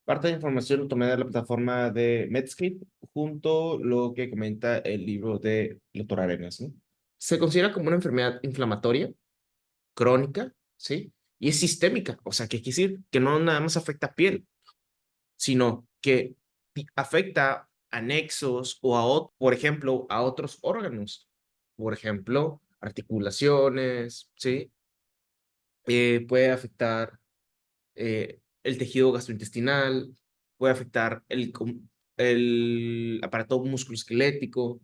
Parte de la información lo tomé de la plataforma de Medscape, junto lo que comenta el libro de Dr. Arenas, ¿no? Se considera como una enfermedad inflamatoria, crónica, ¿sí? Y es sistémica, o sea, que quiere decir que no nada más afecta a piel, sino que afecta a nexos o por ejemplo, a otros órganos. Por ejemplo, articulaciones, ¿sí? Puede afectar el tejido gastrointestinal, puede afectar el aparato musculoesquelético.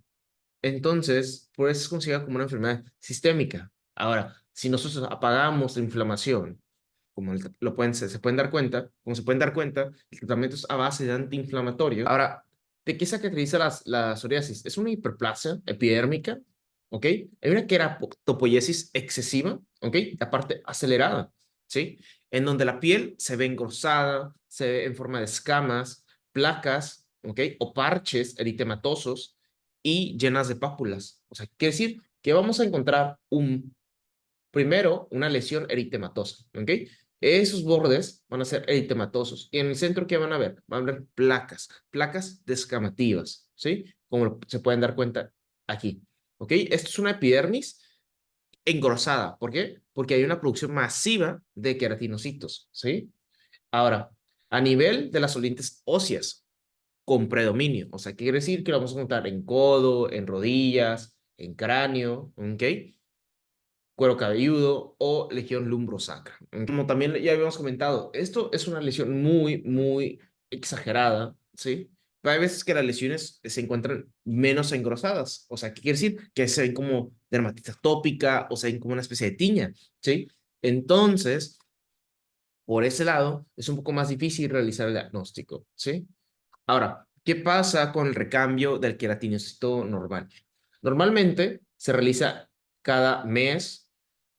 Entonces, por eso es considerada como una enfermedad sistémica. Ahora, si nosotros apagamos la inflamación, como se pueden dar cuenta, como se pueden dar cuenta, el tratamiento es a base de antiinflamatorios. Ahora, ¿de qué se caracteriza la psoriasis? Es una hiperplasia epidérmica, ¿ok? Hay una queratopoiesis excesiva, ¿ok? Aparte, acelerada, ¿sí? En donde la piel se ve engrosada, se ve en forma de escamas, placas, ¿ok? O parches eritematosos y llenas de pápulas. O sea, quiere decir que vamos a encontrar primero una lesión eritematosa, ¿ok? Esos bordes van a ser eritematosos. Y en el centro, ¿qué van a ver? Van a ver placas, placas descamativas, ¿sí? Como se pueden dar cuenta aquí, ¿ok? Esto es una epidermis engrosada. ¿Por qué? Porque hay una producción masiva de queratinocitos, ¿sí? Ahora, a nivel de las dolientes óseas, con predominio. O sea, ¿qué quiere decir? Que lo vamos a encontrar en codo, en rodillas, en cráneo, ¿ok? Cuero cabelludo o legión lumbrosacra. Como también ya habíamos comentado, esto es una lesión muy exagerada, ¿sí? Pero hay veces que las lesiones se encuentran menos engrosadas. O sea, ¿qué quiere decir? Que se ven como dermatitis atópica o se ven como una especie de tiña, ¿sí? Entonces, por ese lado, es un poco más difícil realizar el diagnóstico, ¿sí? Ahora, ¿qué pasa con el recambio del queratinocito normal? Normalmente se realiza cada mes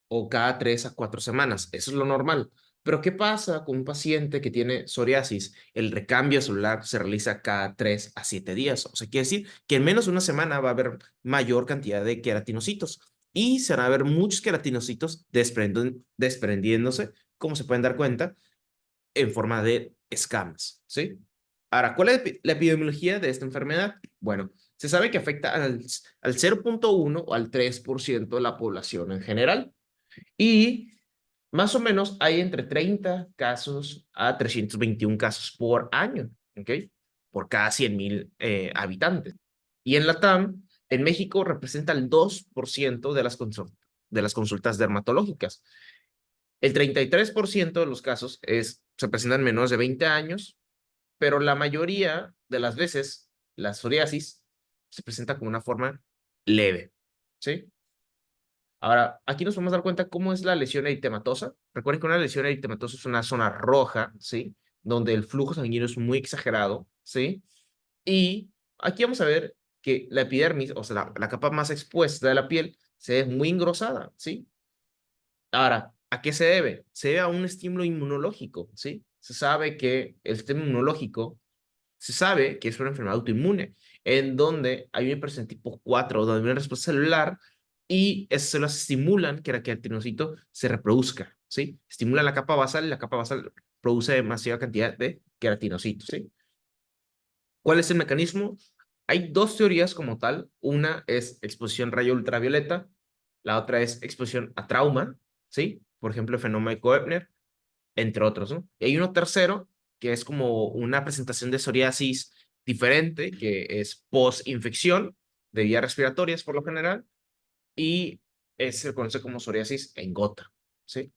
o cada 3 a 4 semanas. Eso es lo normal. Pero ¿qué pasa con un paciente que tiene psoriasis? El recambio celular se realiza cada 3 a 7 días. O sea, quiere decir que en menos de una semana va a haber mayor cantidad de queratinocitos y se van a ver muchos queratinocitos desprendiéndose, como se pueden dar cuenta, en forma de escamas, ¿sí? Ahora, ¿cuál es la epidemiología de esta enfermedad? Bueno, se sabe que afecta al 0,1 o al 3% de la población en general y más o menos hay entre 30 casos a 321 casos por año, ¿ok? Por cada 100,000 habitantes. Y en la TAM, en México representa el 2% de las consultas dermatológicas. El 33% de los casos se presentan en menores de 20 años, pero la mayoría de las veces la psoriasis se presenta como una forma leve, ¿sí? Ahora, aquí nos vamos a dar cuenta cómo es la lesión eritematosa. Recuerden que una lesión eritematosa es una zona roja, ¿sí? Donde el flujo sanguíneo es muy exagerado, ¿sí? Y aquí vamos a ver que la epidermis, o sea, la capa más expuesta de la piel, se ve muy engrosada, ¿sí? Ahora, ¿a qué se debe? Se debe a un estímulo inmunológico, ¿sí? Se sabe que el sistema inmunológico, se sabe que es una enfermedad autoinmune, en donde hay una hipersensibilidad tipo 4, donde hay una respuesta celular y esas células estimulan que el queratinocito se reproduzca, ¿sí? Estimula la capa basal y la capa basal produce demasiada cantidad de queratinocitos, ¿sí? ¿Cuál es el mecanismo? Hay dos teorías como tal. Una es exposición rayo ultravioleta, la otra es exposición a trauma, ¿sí? Por ejemplo, el fenómeno de Koebner, entre otros, ¿no? Y hay uno tercero, que es como una presentación de psoriasis diferente, que es post-infección de vías respiratorias por lo general, y se conoce como psoriasis en gota, ¿sí?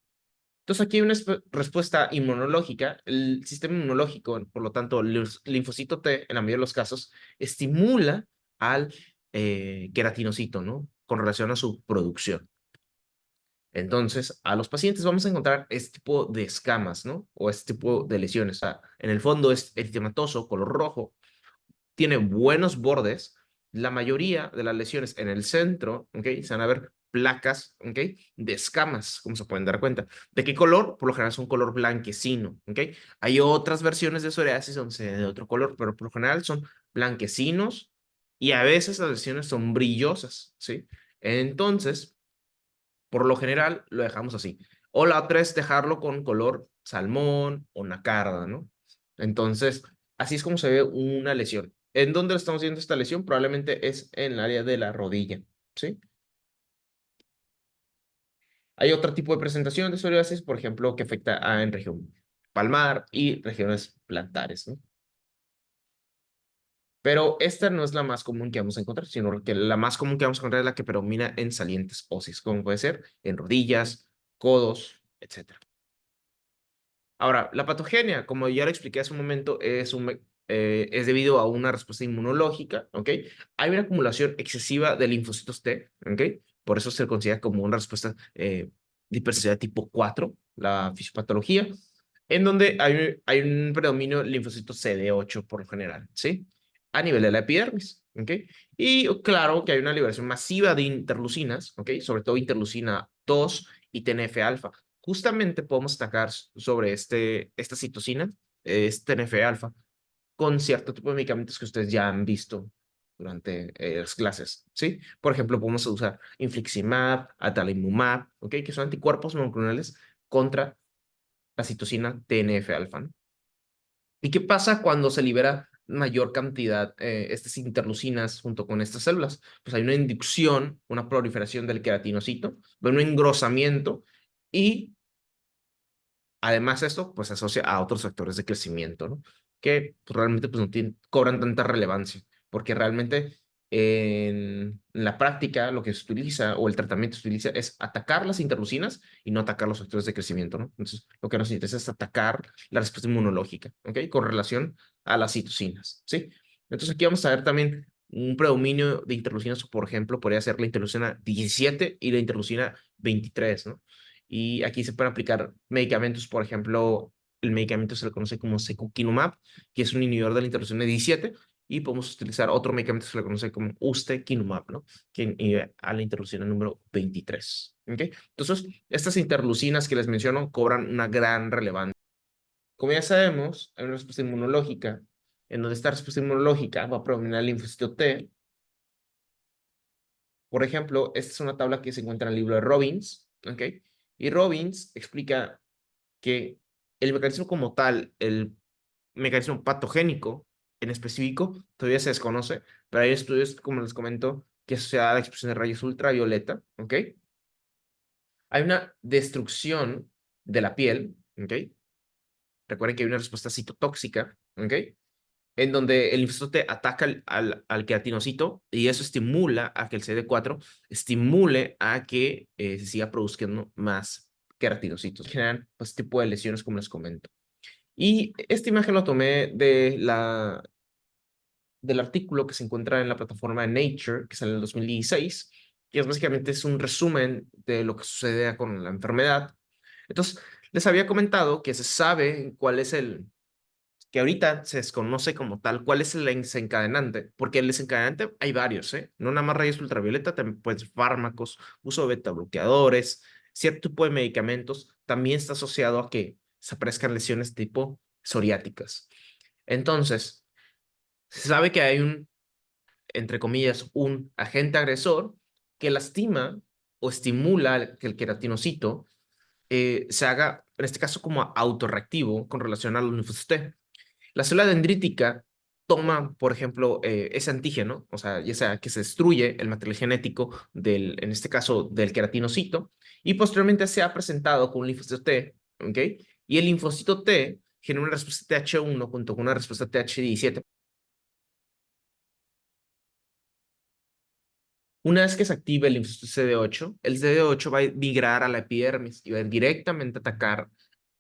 Entonces aquí hay una respuesta inmunológica. El sistema inmunológico, por lo tanto, el linfocito T, en la mayoría de los casos, estimula al queratinocito, ¿no? Con relación a su producción. Entonces, a los pacientes vamos a encontrar este tipo de escamas, ¿no? O este tipo de lesiones. O sea, en el fondo es eritematoso, color rojo, tiene buenos bordes. La mayoría de las lesiones en el centro, ¿ok? Se van a ver placas, ¿ok? De escamas, como se pueden dar cuenta. ¿De qué color? Por lo general son color blanquecino, ¿ok? Hay otras versiones de psoriasis donde se ve de otro color, pero por lo general son blanquecinos y a veces las lesiones son brillosas, ¿sí? Entonces, por lo general lo dejamos así. O la otra es dejarlo con color salmón o nacarda, ¿no? Entonces, así es como se ve una lesión. ¿En dónde estamos viendo esta lesión? Probablemente es en el área de la rodilla, ¿sí? Hay otro tipo de presentación de psoriasis, por ejemplo, que afecta en región palmar y regiones plantares, ¿no? Pero esta no es la más común que vamos a encontrar, sino que la más común que vamos a encontrar es la que predomina en salientes óseas, como puede ser en rodillas, codos, etcétera. Ahora, la patogenia, como ya lo expliqué hace un momento, es debido a una respuesta inmunológica, ¿ok? Hay una acumulación excesiva de linfocitos T, ¿ok? Por eso se considera como una respuesta de hipersensibilidad tipo 4, la fisiopatología, en donde hay un predominio de linfocitos CD8 por lo general, ¿sí? A nivel de la epidermis, ¿ok? Y claro que hay una liberación masiva de interleucinas, ¿ok? Sobre todo interleucina 2 y TNF-alfa. Justamente podemos atacar sobre esta citocina, este TNF-alfa, con cierto tipo de medicamentos que ustedes ya han visto durante las clases, ¿sí? Por ejemplo, podemos usar infliximab, adalimumab, ¿ok? Que son anticuerpos monoclonales contra la citocina TNF-alfa, ¿no? ¿Y qué pasa cuando se libera mayor cantidad estas interleucinas junto con estas células? Pues hay una inducción, una proliferación del queratinocito, un engrosamiento y además esto pues se asocia a otros factores de crecimiento, ¿no? Que pues, realmente pues, no cobran tanta relevancia, porque realmente en la práctica lo que se utiliza o el tratamiento se utiliza es atacar las interleucinas y no atacar los factores de crecimiento, ¿no? Entonces, lo que nos interesa es atacar la respuesta inmunológica, ¿ok? Con relación a las citocinas, ¿sí? Entonces, aquí vamos a ver también un predominio de interleucinas, por ejemplo, podría ser la interleucina 17 y la interleucina 23, ¿no? Y aquí se pueden aplicar medicamentos, por ejemplo, el medicamento se le conoce como secukinumab, que es un inhibidor de la interleucina 17, y podemos utilizar otro medicamento que se le conoce como ustekinumab, ¿no? Que inhibe a la interleucina número 23. ¿Ok? Entonces, estas interleucinas que les menciono cobran una gran relevancia. Como ya sabemos, hay una respuesta inmunológica, en donde esta respuesta inmunológica va a predominar el linfocito T. Por ejemplo, esta es una tabla que se encuentra en el libro de Robbins, ¿ok? Y Robbins explica que el mecanismo como tal, el mecanismo patogénico en específico, todavía se desconoce, pero hay estudios, como les comento, que asociada a la expresión de rayos ultravioleta, ¿ok? Hay una destrucción de la piel, ¿ok? Recuerden que hay una respuesta citotóxica, ¿ok? En donde el linfocito ataca al queratinocito y eso estimula a que el CD4 estimule a que se siga produciendo más queratinocitos. Generan pues, este tipo de lesiones como les comento. Y esta imagen lo tomé del artículo que se encuentra en la plataforma de Nature, que sale en el 2016, que es básicamente es un resumen de lo que sucede con la enfermedad. Entonces, les había comentado que se sabe cuál es que ahorita se desconoce como tal cuál es el desencadenante, porque el desencadenante hay varios, ¿eh? No nada más rayos ultravioleta, también pues fármacos, uso de beta bloqueadores, cierto tipo de medicamentos, también está asociado a que se aparezcan lesiones tipo psoriáticas. Entonces, se sabe que hay entre comillas, un agente agresor que lastima o estimula que el queratinocito se haga, en este caso, como autorreactivo con relación a los linfocitos T. La célula dendrítica toma, por ejemplo, ese antígeno, o sea, ya sea que se destruye el material genético en este caso, del queratinocito, y posteriormente se ha presentado con un linfocito T, ¿ok? Y el linfocito T genera una respuesta TH1 junto con una respuesta TH17. Una vez que se active el linfocito CD8, el CD8 va a migrar a la epidermis y va a ir directamente a atacar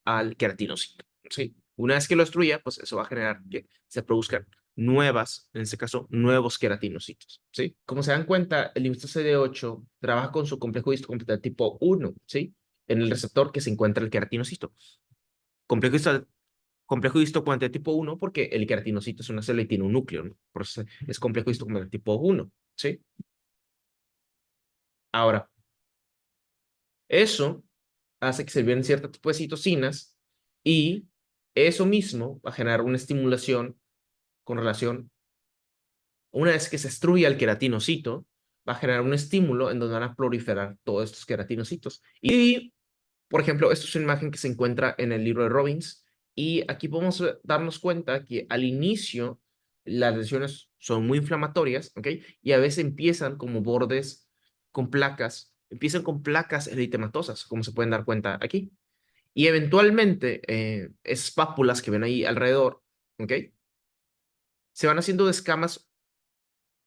al queratinocito, ¿sí? Una vez que lo destruya, pues eso va a generar que se produzcan en este caso, nuevos queratinocitos, ¿sí? Como se dan cuenta, el linfocito CD8 trabaja con su complejo histocompletar tipo 1, ¿sí? En el receptor que se encuentra el queratinocito. Complejo complejo histocompletar tipo 1 porque el queratinocito es una célula y tiene un núcleo, ¿no? Por eso es complejo histocompletar tipo 1, ¿sí? Ahora, eso hace que se liberen cierto tipo de citocinas y eso mismo va a generar una estimulación con relación, una vez que se destruya el queratinocito, va a generar un estímulo en donde van a proliferar todos estos queratinocitos. Y, por ejemplo, esto es una imagen que se encuentra en el libro de Robbins Y aquí podemos darnos cuenta que al inicio las lesiones son muy inflamatorias, ¿ok? Y a veces empiezan como bordes con placas, empiezan con placas eritematosas, como se pueden dar cuenta aquí. Y eventualmente esas pápulas que ven ahí alrededor, ¿ok? Se van haciendo de escamas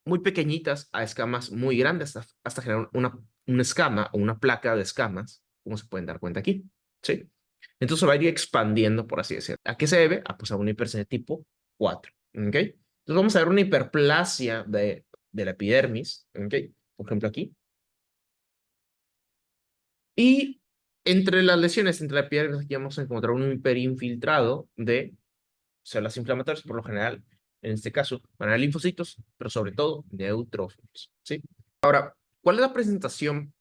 muy pequeñitas a escamas muy grandes hasta generar una escama o una placa de escamas, como se pueden dar cuenta aquí, ¿sí? Entonces se va a ir expandiendo, por así decirlo. ¿A qué se debe? Pues a una hipersensibilidad tipo 4, ¿ok? Entonces vamos a ver una hiperplasia de la epidermis, ¿ok? Por ejemplo aquí. Y entre las lesiones, entre la epidermis, aquí vamos a encontrar un hiperinfiltrado de células inflamatorias, por lo general, en este caso, van a linfocitos, pero sobre todo neutrófilos, ¿sí? Ahora, ¿cuál es la presentación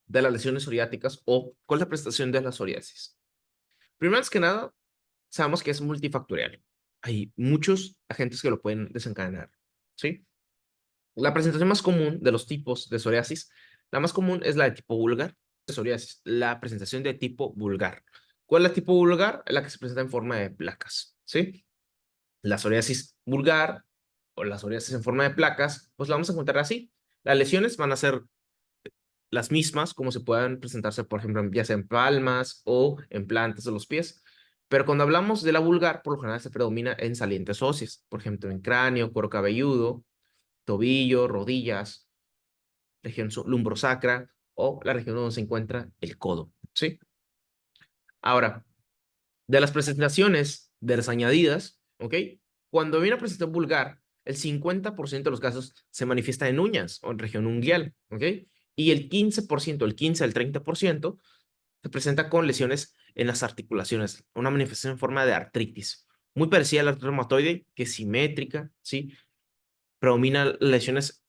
de las lesiones psoriáticas o cuál es la presentación de la psoriasis? Primero que nada, sabemos que es multifactorial. Hay muchos agentes que lo pueden desencadenar, ¿sí? La presentación más común de los tipos de psoriasis, la más común es la de tipo vulgar, de psoriasis, la presentación de tipo vulgar. ¿Cuál es la tipo vulgar? La que se presenta en forma de placas, ¿sí? La psoriasis vulgar o la psoriasis en forma de placas, pues la vamos a encontrar así. Las lesiones van a ser las mismas como se puedan presentarse, por ejemplo, ya sea en palmas o en plantas de los pies. Pero cuando hablamos de la vulgar, por lo general se predomina en salientes óseas, por ejemplo, en cráneo, cuero cabelludo, tobillo, rodillas, región lumbrosacra o la región donde se encuentra el codo, ¿sí? Ahora, de las presentaciones de las añadidas, ¿ok? Cuando hay una presentación vulgar, el 50% de los casos se manifiesta en uñas o en región unguial, ¿ok? Y el 15%, el 15 al 30% se presenta con lesiones en las articulaciones, una manifestación en forma de artritis, muy parecida al artritis reumatoide, que es simétrica, ¿sí? Predomina lesiones,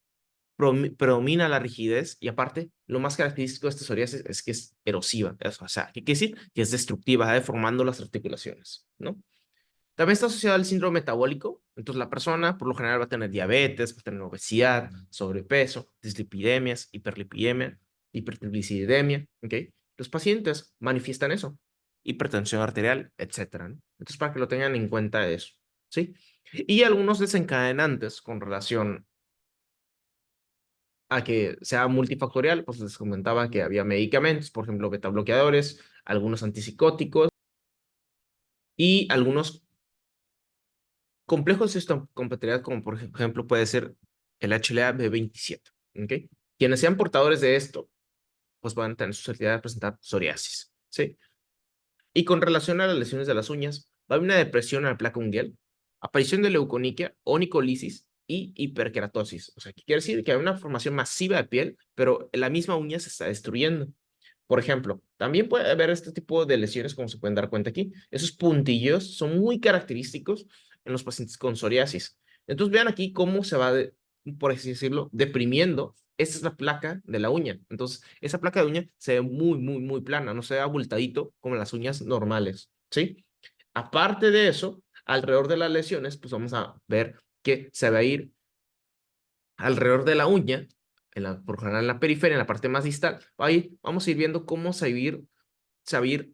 predomina la rigidez y aparte, lo más característico de esta psoriasis es que es erosiva, o sea, ¿qué quiere decir? Que es destructiva, deformando las articulaciones, ¿no? También está asociado al síndrome metabólico. Entonces, la persona por lo general va a tener diabetes, va a tener obesidad, sobrepeso, dislipidemias, hiperlipidemia, hipertrigliceridemia. ¿Ok? Los pacientes manifiestan eso, hipertensión arterial, etcétera, ¿no? Entonces, para que lo tengan en cuenta eso. ¿Sí? Y algunos desencadenantes con relación a que sea multifactorial, pues les comentaba que había medicamentos, por ejemplo, beta bloqueadores, algunos antipsicóticos y algunos complejos de histocompatibilidad, como por ejemplo puede ser el HLA-B27, ¿ok? Quienes sean portadores de esto, pues van a tener susceptibilidad de presentar psoriasis, ¿sí? Y con relación a las lesiones de las uñas, va a haber una depresión en la placa unguial, aparición de leuconiquia, onicolisis y hiperkeratosis. O sea, ¿qué quiere decir? Que hay una formación masiva de piel, pero la misma uña se está destruyendo. Por ejemplo, también puede haber este tipo de lesiones, como se pueden dar cuenta aquí. Esos puntillos son muy característicos en los pacientes con psoriasis. Entonces, vean aquí cómo se va, por así decirlo, deprimiendo. Esta es la placa de la uña. Entonces, esa placa de uña se ve muy, muy, muy plana, no se ve abultadito como las uñas normales, ¿sí? Aparte de eso, alrededor de las lesiones, pues vamos a ver que se va a ir alrededor de la uña, por lo general en la periferia, en la parte más distal, ahí vamos a ir viendo cómo se va a ir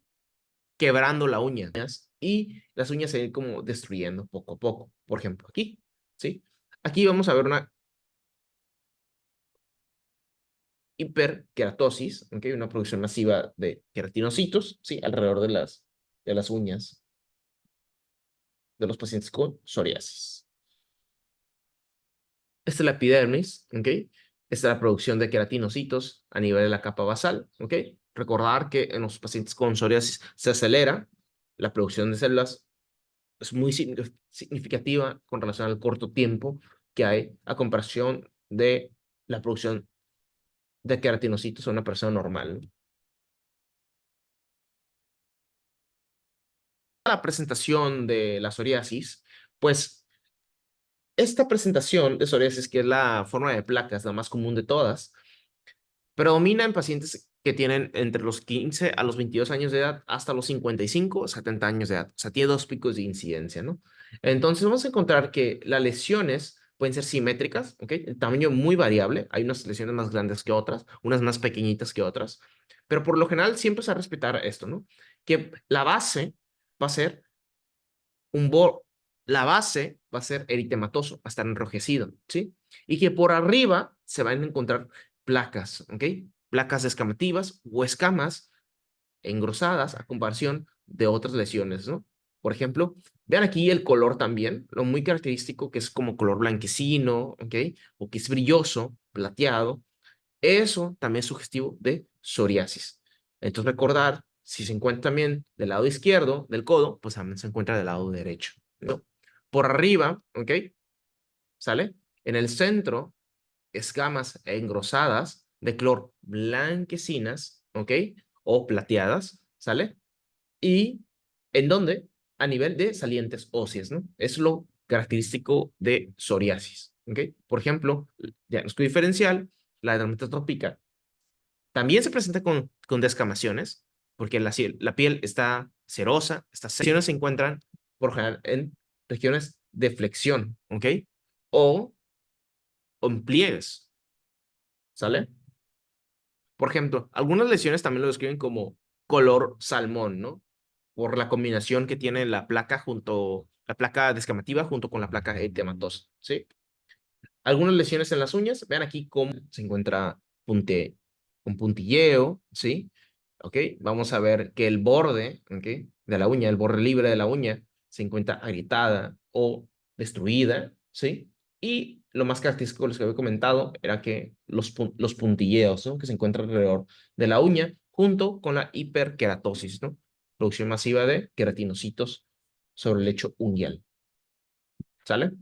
quebrando la uña y las uñas se van a ir como destruyendo poco a poco. Por ejemplo, aquí, ¿sí? Aquí vamos a ver una hiperkeratosis, ¿ok? Una producción masiva de queratinocitos, ¿sí? Alrededor de las uñas de los pacientes con psoriasis. Esta es la epidermis, ¿ok? Esta es la producción de queratinocitos a nivel de la capa basal, ¿ok? Recordar que en los pacientes con psoriasis se acelera la producción de células, es muy significativa con relación al corto tiempo que hay a comparación de la producción de queratinocitos en una persona normal. La presentación de la psoriasis, pues esta presentación de psoriasis, que es la forma de placas, la más común de todas, predomina en pacientes que tienen entre los 15 a los 22 años de edad hasta los 55 o 70 años de edad. O sea, tiene dos picos de incidencia, ¿no? Entonces vamos a encontrar que las lesiones pueden ser simétricas, ¿ok? El tamaño muy variable. Hay unas lesiones más grandes que otras, unas más pequeñitas que otras. Pero por lo general siempre se va a respetar esto, ¿no? Que la base va a ser la base va a ser eritematoso, va a estar enrojecido, ¿sí? Y que por arriba se van a encontrar placas, ¿ok? Placas descamativas o escamas engrosadas a comparación de otras lesiones, ¿no? Por ejemplo, vean aquí el color también, lo muy característico que es como color blanquecino, ¿ok? O que es brilloso, plateado. Eso también es sugestivo de psoriasis. Entonces recordar, si se encuentra también del lado izquierdo del codo, pues también se encuentra del lado derecho, ¿no? Por arriba, ¿ok? ¿Sale? En el centro, escamas engrosadas de color blanquecinas, ¿ok? O plateadas, ¿sale? ¿Y en dónde? A nivel de salientes óseas, ¿no? Es lo característico de psoriasis, ¿ok? Por ejemplo, diagnóstico diferencial, la dermatitis atópica también se presenta con descamaciones, porque la piel está serosa, estas lesiones se encuentran por general en regiones de flexión, ¿ok? O, o en pliegues, ¿sale? Por ejemplo, algunas lesiones también lo describen como color salmón, ¿no? Por la combinación que tiene la placa descamativa junto con la placa eritematosa, ¿sí? Algunas lesiones en las uñas, vean aquí cómo se encuentra punte, un puntilleo, ¿sí? ¿Ok? Vamos a ver que el borde, ¿ok? De la uña, el borde libre de la uña, se encuentra agrietada o destruida, ¿sí? Y lo más característico, los que había comentado, era que los puntilleos, ¿no? Que se encuentran alrededor de la uña, junto con la hiperkeratosis, ¿no? Producción masiva de queratinocitos sobre el lecho unguial, ¿sale?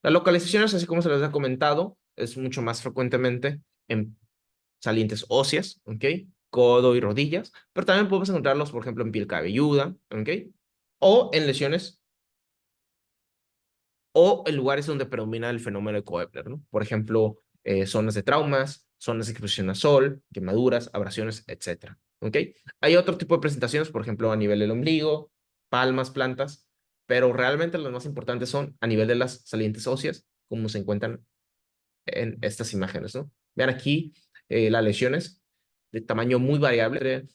Las localizaciones, así como se les ha comentado, es mucho más frecuentemente en salientes óseas, ¿ok? Codo y rodillas, pero también podemos encontrarlos, por ejemplo, en piel cabelluda, ¿ok? O en lesiones o en lugares donde predomina el fenómeno de Koebler, ¿no? Por ejemplo, zonas de traumas, zonas de exposición a sol, quemaduras, abrasiones, etcétera, ¿ok? Hay otro tipo de presentaciones, por ejemplo, a nivel del ombligo, palmas, plantas, pero realmente las más importantes son a nivel de las salientes óseas, como se encuentran en estas imágenes, ¿no? Vean aquí las lesiones de tamaño muy variable,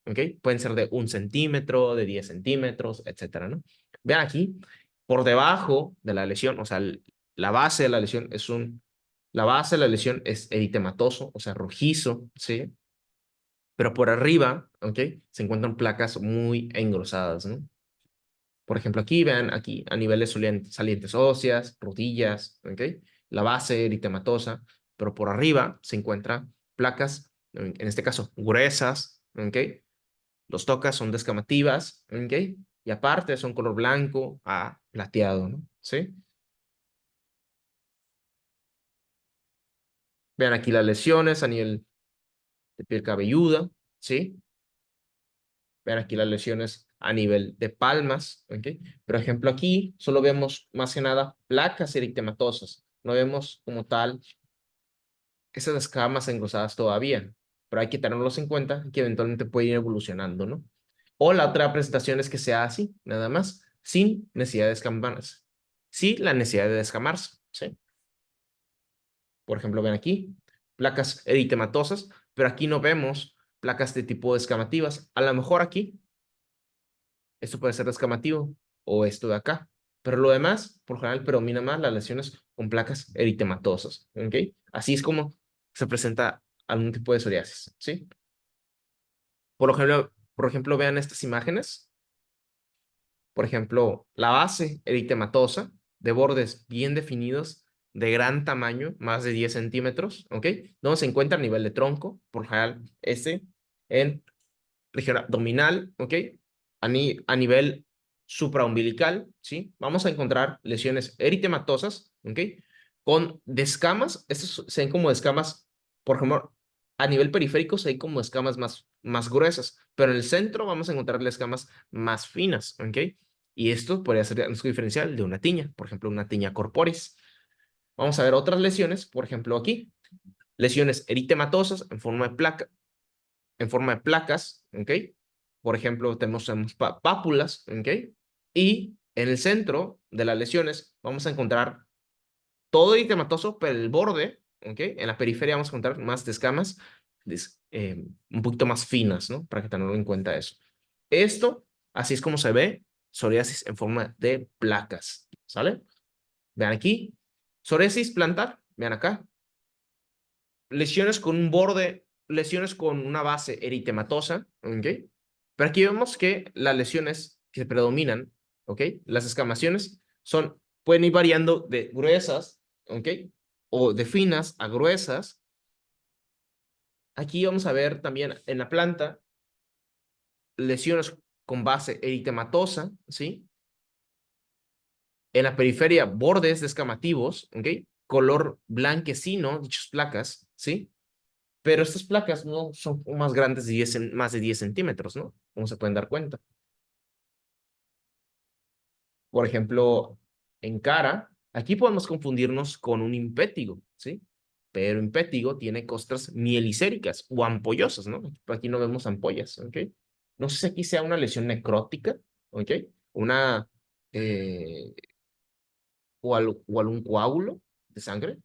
¿ok? Pueden ser de 1 centímetro, de 10 centímetros, etcétera, ¿no? Vean aquí, por debajo de la lesión, o sea, la base de la lesión la base de la lesión es eritematoso, o sea, rojizo, ¿sí? Pero por arriba, ¿ok? Se encuentran placas muy engrosadas, ¿no? Por ejemplo, aquí, vean aquí, a niveles salientes óseas, rodillas, ¿ok? La base eritematosa, pero por arriba se encuentran placas, en este caso, gruesas, ¿ok? Los tocas son descamativas, ¿ok? Y aparte son color blanco a plateado, ¿no? ¿Sí? Vean aquí las lesiones a nivel de piel cabelluda, ¿sí? Vean aquí las lesiones a nivel de palmas, ¿ok? Por ejemplo, aquí solo vemos más que nada placas eritematosas. No vemos como tal esas escamas engrosadas todavía, pero hay que tenerlos en cuenta que eventualmente puede ir evolucionando, ¿no? O la otra presentación es que sea así, nada más, sin necesidad de escamarse. Sí, la necesidad de descamarse, ¿sí? Por ejemplo, ven aquí, placas eritematosas, pero aquí no vemos placas de tipo descamativas. A lo mejor aquí, esto puede ser descamativo o esto de acá, pero lo demás, por general, predomina más las lesiones con placas eritematosas, ¿ok? Así es como se presenta algún tipo de psoriasis, ¿sí? Por ejemplo, vean estas imágenes. Por ejemplo, la base eritematosa de bordes bien definidos, de gran tamaño, más de 10 centímetros, ¿ok? Donde se encuentra a nivel de tronco, por general, en región abdominal, ¿ok? A nivel supraumbilical, ¿sí? Vamos a encontrar lesiones eritematosas, ¿ok? Con descamas, estas se ven como descamas, por ejemplo, a nivel periférico se ven como escamas más gruesas, pero en el centro vamos a encontrar las escamas más finas, ¿ok? Y esto podría ser diagnóstico diferencial de una tiña, por ejemplo, una tiña corporis. Vamos a ver otras lesiones, por ejemplo, aquí, lesiones eritematosas en forma de placas, ¿ok? Por ejemplo, tenemos pápulas, ¿ok? Y en el centro de las lesiones vamos a encontrar todo eritematoso, pero el borde, ¿ok? En la periferia vamos a encontrar más de escamas un poquito más finas, ¿no? Para que tengan en cuenta eso. Esto, así es como se ve psoriasis en forma de placas, ¿sale? Vean aquí, psoriasis plantar, vean acá, lesiones con un borde, lesiones con una base eritematosa, ¿ok? Pero aquí vemos que las lesiones que predominan, ¿ok? Las escamaciones pueden ir variando de gruesas, ¿ok? O de finas a gruesas. Aquí vamos a ver también en la planta lesiones con base eritematosa, ¿sí? En la periferia, bordes descamativos, ¿ok? Color blanquecino, dichas placas, ¿sí? Pero estas placas no son más grandes de más de 10 centímetros, ¿no? Como se pueden dar cuenta. Por ejemplo, en cara, aquí podemos confundirnos con un impétigo, ¿sí? Pero impétigo tiene costras mielicéricas o ampollosas, ¿no? Aquí no vemos ampollas, ¿ok? No sé si aquí sea una lesión necrótica, ¿ok? Una, eh, o algún coágulo de sangre,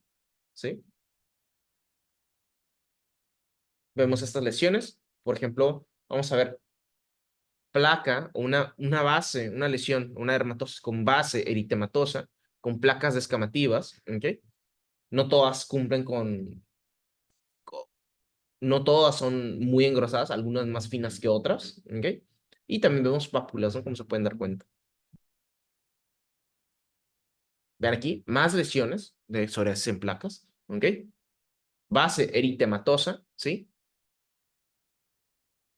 ¿sí? Vemos estas lesiones, por ejemplo, vamos a ver placa o una base, una lesión, una dermatosis con base eritematosa, con placas descamativas, ¿ok? No todas cumplen no todas son muy engrosadas, algunas más finas que otras, ¿ok? Y también vemos pápulas, ¿no? Como se pueden dar cuenta. Vean aquí, más lesiones de psoriasis en placas, ¿ok? Base eritematosa, ¿sí?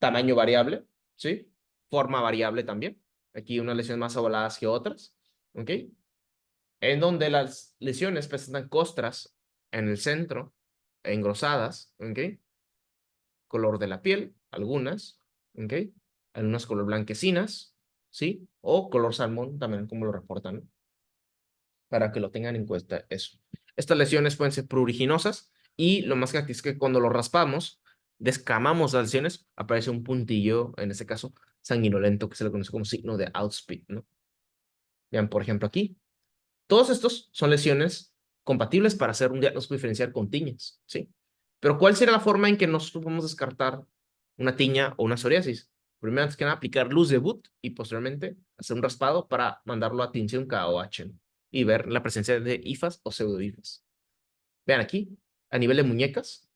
Tamaño variable, ¿sí? Forma variable también. Aquí unas lesiones más ovaladas que otras, ¿ok? En donde las lesiones presentan costras en el centro, engrosadas, ¿ok? Color de la piel, algunas, ¿ok? Algunas color blanquecinas, ¿sí? O color salmón, también como lo reportan, ¿no? Para que lo tengan en cuenta eso. Estas lesiones pueden ser pruriginosas y lo más característico es que cuando lo raspamos, descamamos las lesiones, aparece un puntillo, en este caso sanguinolento, que se le conoce como signo de Auspit, ¿no? Vean, por ejemplo, aquí. Todos estos son lesiones compatibles para hacer un diagnóstico diferencial con tiñas, ¿sí? Pero ¿cuál sería la forma en que nosotros podemos descartar una tiña o una psoriasis? Primero, antes que nada, aplicar luz de Wood y posteriormente hacer un raspado para mandarlo a tinción KOH, ¿no? Y ver la presencia de hifas o pseudohifas. Vean aquí, a nivel de muñecas,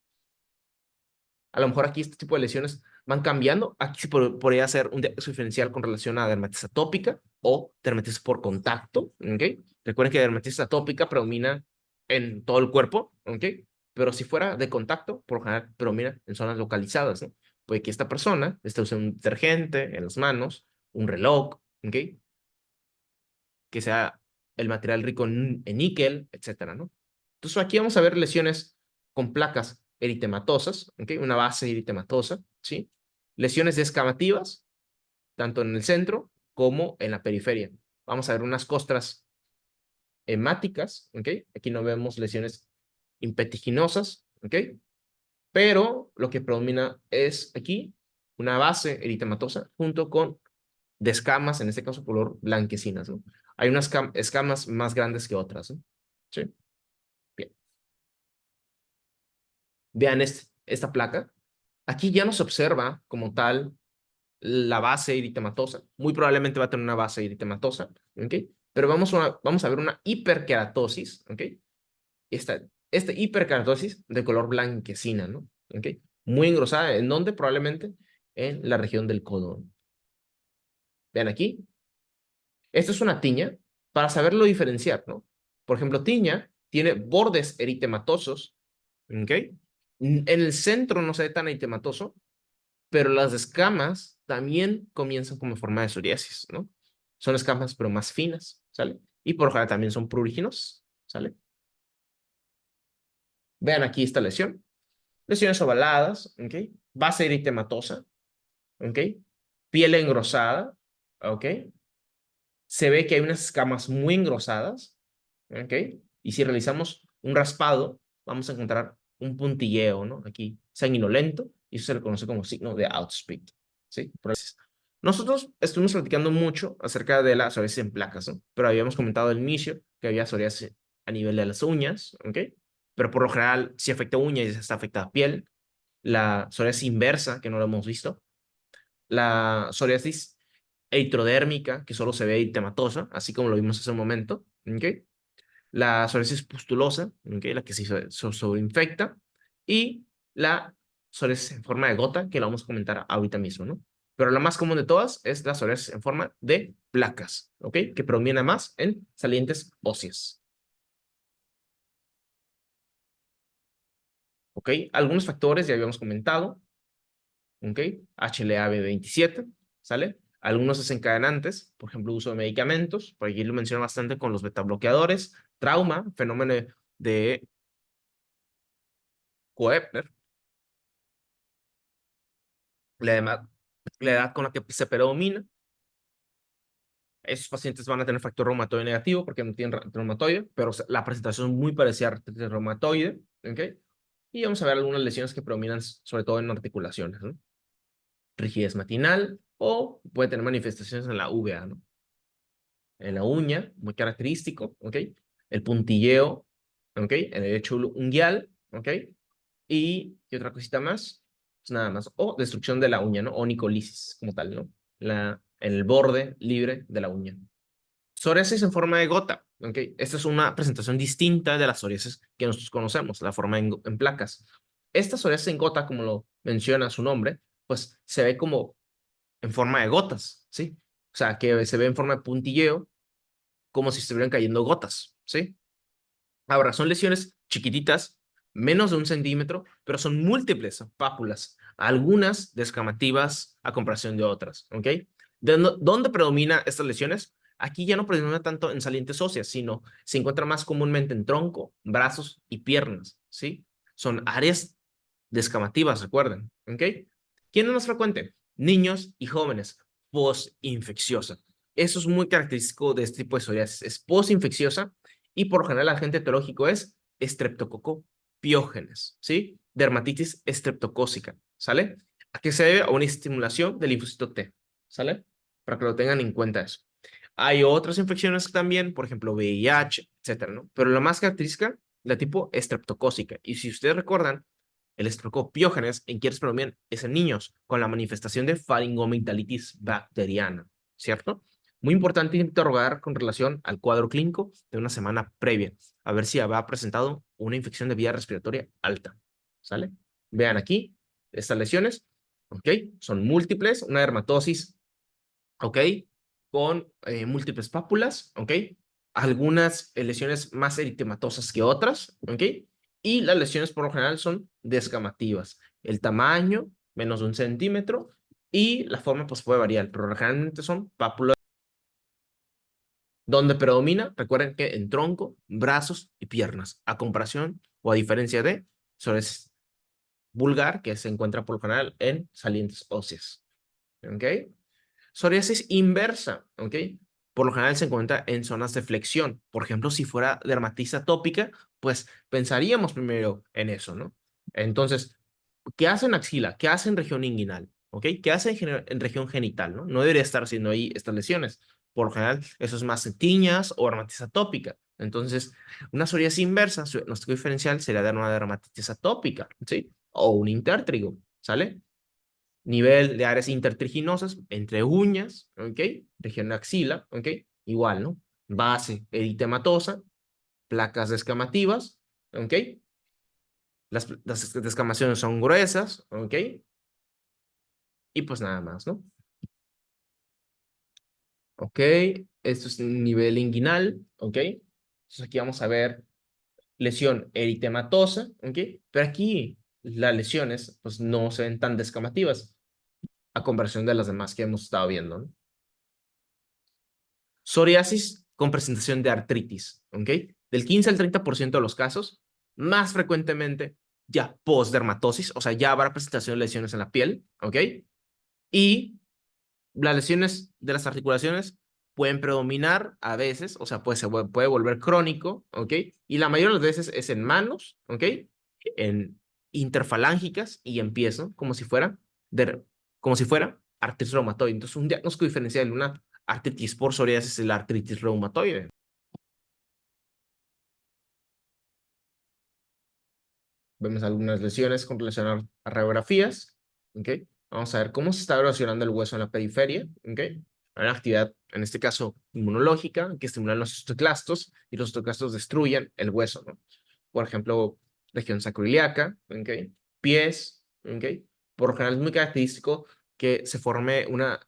a lo mejor aquí este tipo de lesiones van cambiando. Aquí se podría hacer un diagnóstico diferencial con relación a dermatitis atópica o dermatitis por contacto, ¿ok? Recuerden que la dermatitis atópica predomina en todo el cuerpo, ¿ok? Pero si fuera de contacto, por lo general predomina en zonas localizadas, ¿no? Puede que esta persona esté usando un detergente en las manos, un reloj, ¿ok? Que sea el material rico en níquel, etcétera, ¿no? Entonces aquí vamos a ver lesiones con placas eritematosas, ¿ok? Una base eritematosa, ¿sí? Lesiones descamativas, tanto en el centro como en la periferia. Vamos a ver unas costras hemáticas, ¿ok? Aquí no vemos lesiones impetiginosas, ¿ok? Pero lo que predomina es aquí una base eritematosa junto con descamas, en este caso color blanquecinas, ¿no? Hay unas escamas más grandes que otras, ¿no? Sí. Bien. Vean esta placa. Aquí ya no se observa como tal la base eritematosa. Muy probablemente va a tener una base eritematosa, ¿ok? Pero vamos a ver una hiperkeratosis, ¿ok? Esta hiperkeratosis de color blanquecina, ¿no? ¿Ok? Muy engrosada. ¿En dónde? Probablemente en la región del codo. Vean aquí. Esto es una tiña para saberlo diferenciar, ¿no? Por ejemplo, tiña tiene bordes eritematosos, ¿ok? En el centro no se ve tan eritematoso, pero las escamas también comienzan como forma de psoriasis, ¿no? Son escamas, pero más finas, ¿sale? Y por lo general también son pruriginosas, ¿sale? Vean aquí esta lesión. Lesiones ovaladas, ¿ok? Base eritematosa, ¿ok? Piel engrosada, ¿ok? Se ve que hay unas escamas muy engrosadas, ¿ok? Y si realizamos un raspado, vamos a encontrar un puntilleo, ¿no? Aquí, sanguinolento, y eso se le conoce como signo de Auspit, ¿sí? Nosotros estuvimos platicando mucho acerca de la psoriasis en placas, ¿no? Pero habíamos comentado al inicio que había psoriasis a nivel de las uñas, ¿ok? Pero por lo general, si afecta uñas, está afectada piel. La psoriasis inversa, que no lo hemos visto. La psoriasis eritrodérmica, que solo se ve eritematosa, así como lo vimos hace un momento, ¿ok? La psoriasis pustulosa, ¿ok? La que se sobreinfecta, y la psoriasis en forma de gota, que la vamos a comentar ahorita mismo, ¿no? Pero la más común de todas es la psoriasis en forma de placas, ¿ok? Que proviene más en salientes óseas, ¿ok? Algunos factores ya habíamos comentado, ¿ok? HLA-B27, ¿sale? Algunos desencadenantes, por ejemplo, uso de medicamentos, por aquí lo menciono bastante con los betabloqueadores, trauma, fenómeno de Koepner, la edad, la edad con la que se predomina. Esos pacientes van a tener factor reumatoide negativo porque no tienen reumatoide, pero la presentación es muy parecida a artritis reumatoide, ¿ok? Y vamos a ver algunas lesiones que predominan sobre todo en articulaciones, ¿no? Rigidez matinal o puede tener manifestaciones en la UVA, ¿no? En la uña, muy característico, ¿ok? El puntilleo, ¿ok? En el hecho unguial, ¿ok? Y ¿qué otra cosita más? Pues nada más. O destrucción de la uña, ¿no? Onicolisis, como tal, ¿no? En el borde libre de la uña. Psoriasis en forma de gota, ¿ok? Esta es una presentación distinta de las psoriasis que nosotros conocemos, la forma en placas. Esta psoriasis en gota, como lo menciona su nombre, pues se ve como en forma de gotas, ¿sí? O sea, que se ve en forma de puntilleo, como si estuvieran cayendo gotas, ¿sí? Ahora, son lesiones chiquititas, menos de 1 centímetro, pero son múltiples pápulas, algunas descamativas a comparación de otras, ¿ok? ¿Dónde predomina estas lesiones? Aquí ya no predomina tanto en salientes óseas, sino se encuentra más comúnmente en tronco, brazos y piernas, ¿sí? Son áreas descamativas, recuerden, ¿ok? ¿Quién es más frecuente? Niños y jóvenes, post-infecciosa. Eso es muy característico de este tipo de psoriasis. Es post-infecciosa y por lo general el agente etiológico es estreptococo piógenes, ¿sí? Dermatitis estreptocócica, ¿sale? ¿A qué se debe? A una estimulación del linfocito T, ¿sale? Para que lo tengan en cuenta eso. Hay otras infecciones también, por ejemplo, VIH, etcétera, ¿no? Pero la más característica, la tipo estreptocócica. Y si ustedes recuerdan, el estreptococo piógenes en quienes predominan es en niños, con la manifestación de faringomigdalitis bacteriana, ¿cierto? Muy importante interrogar con relación al cuadro clínico de una semana previa, a ver si había presentado una infección de vía respiratoria alta, ¿sale? Vean aquí estas lesiones, ¿ok? Son múltiples, una dermatosis, ¿ok? Con múltiples pápulas, ¿ok? Algunas lesiones más eritematosas que otras, ¿ok? Y las lesiones por lo general son descamativas. El tamaño, menos de 1 centímetro, y la forma pues puede variar, pero generalmente son pápulas donde predomina, recuerden que en tronco, brazos y piernas, a comparación o a diferencia de psoriasis vulgar, que se encuentra por lo general en salientes óseas, ¿ok? Psoriasis inversa, ¿ok? Por lo general se encuentra en zonas de flexión. Por ejemplo, si fuera dermatitis atópica, pues pensaríamos primero en eso, ¿no? Entonces, ¿qué hace en axila? ¿Qué hace en región inguinal? ¿Ok? ¿Qué hace en región genital, ¿no? No debería estar haciendo ahí estas lesiones. Por lo general, eso es más en tiñas o dermatitis atópica. Entonces, una psoriasis inversa, su diagnóstico diferencial sería de una dermatitis atópica, ¿sí? O un intértrigo, ¿sale? Nivel de áreas intertriginosas entre uñas, ¿ok? Región de axila, ¿ok? Igual, ¿no? Base eritematosa, placas descamativas, ¿ok? Las descamaciones son gruesas, ¿ok? Y pues nada más, ¿no? ¿Ok? Esto es nivel inguinal, ¿ok? Entonces aquí vamos a ver lesión eritematosa, ¿ok? Pero aquí las lesiones pues no se ven tan descamativas a comparación de las demás que hemos estado viendo, ¿no? Psoriasis con presentación de artritis, ¿ok? Del 15 al 30% de los casos, más frecuentemente ya postdermatosis, o sea, ya habrá presentación de lesiones en la piel, ¿ok? Y las lesiones de las articulaciones pueden predominar a veces, o sea, puede volver crónico, ¿ok? Y la mayoría de las veces es en manos, ¿ok? En interfalángicas y en pies, ¿no? Como si fuera artritis reumatoide. Entonces, un diagnóstico diferencial de una artritis por psoriasis es la artritis reumatoide. Vemos algunas lesiones con relación a radiografías, ¿ok? Vamos a ver cómo se está erosionando el hueso en la periferia, ¿ok? Hay una actividad, en este caso, inmunológica, que estimula los osteoclastos y los osteoclastos destruyen el hueso, ¿no? Por ejemplo, región sacroiliaca, ¿ok? Pies, ¿ok? Por lo general es muy característico que se forme unas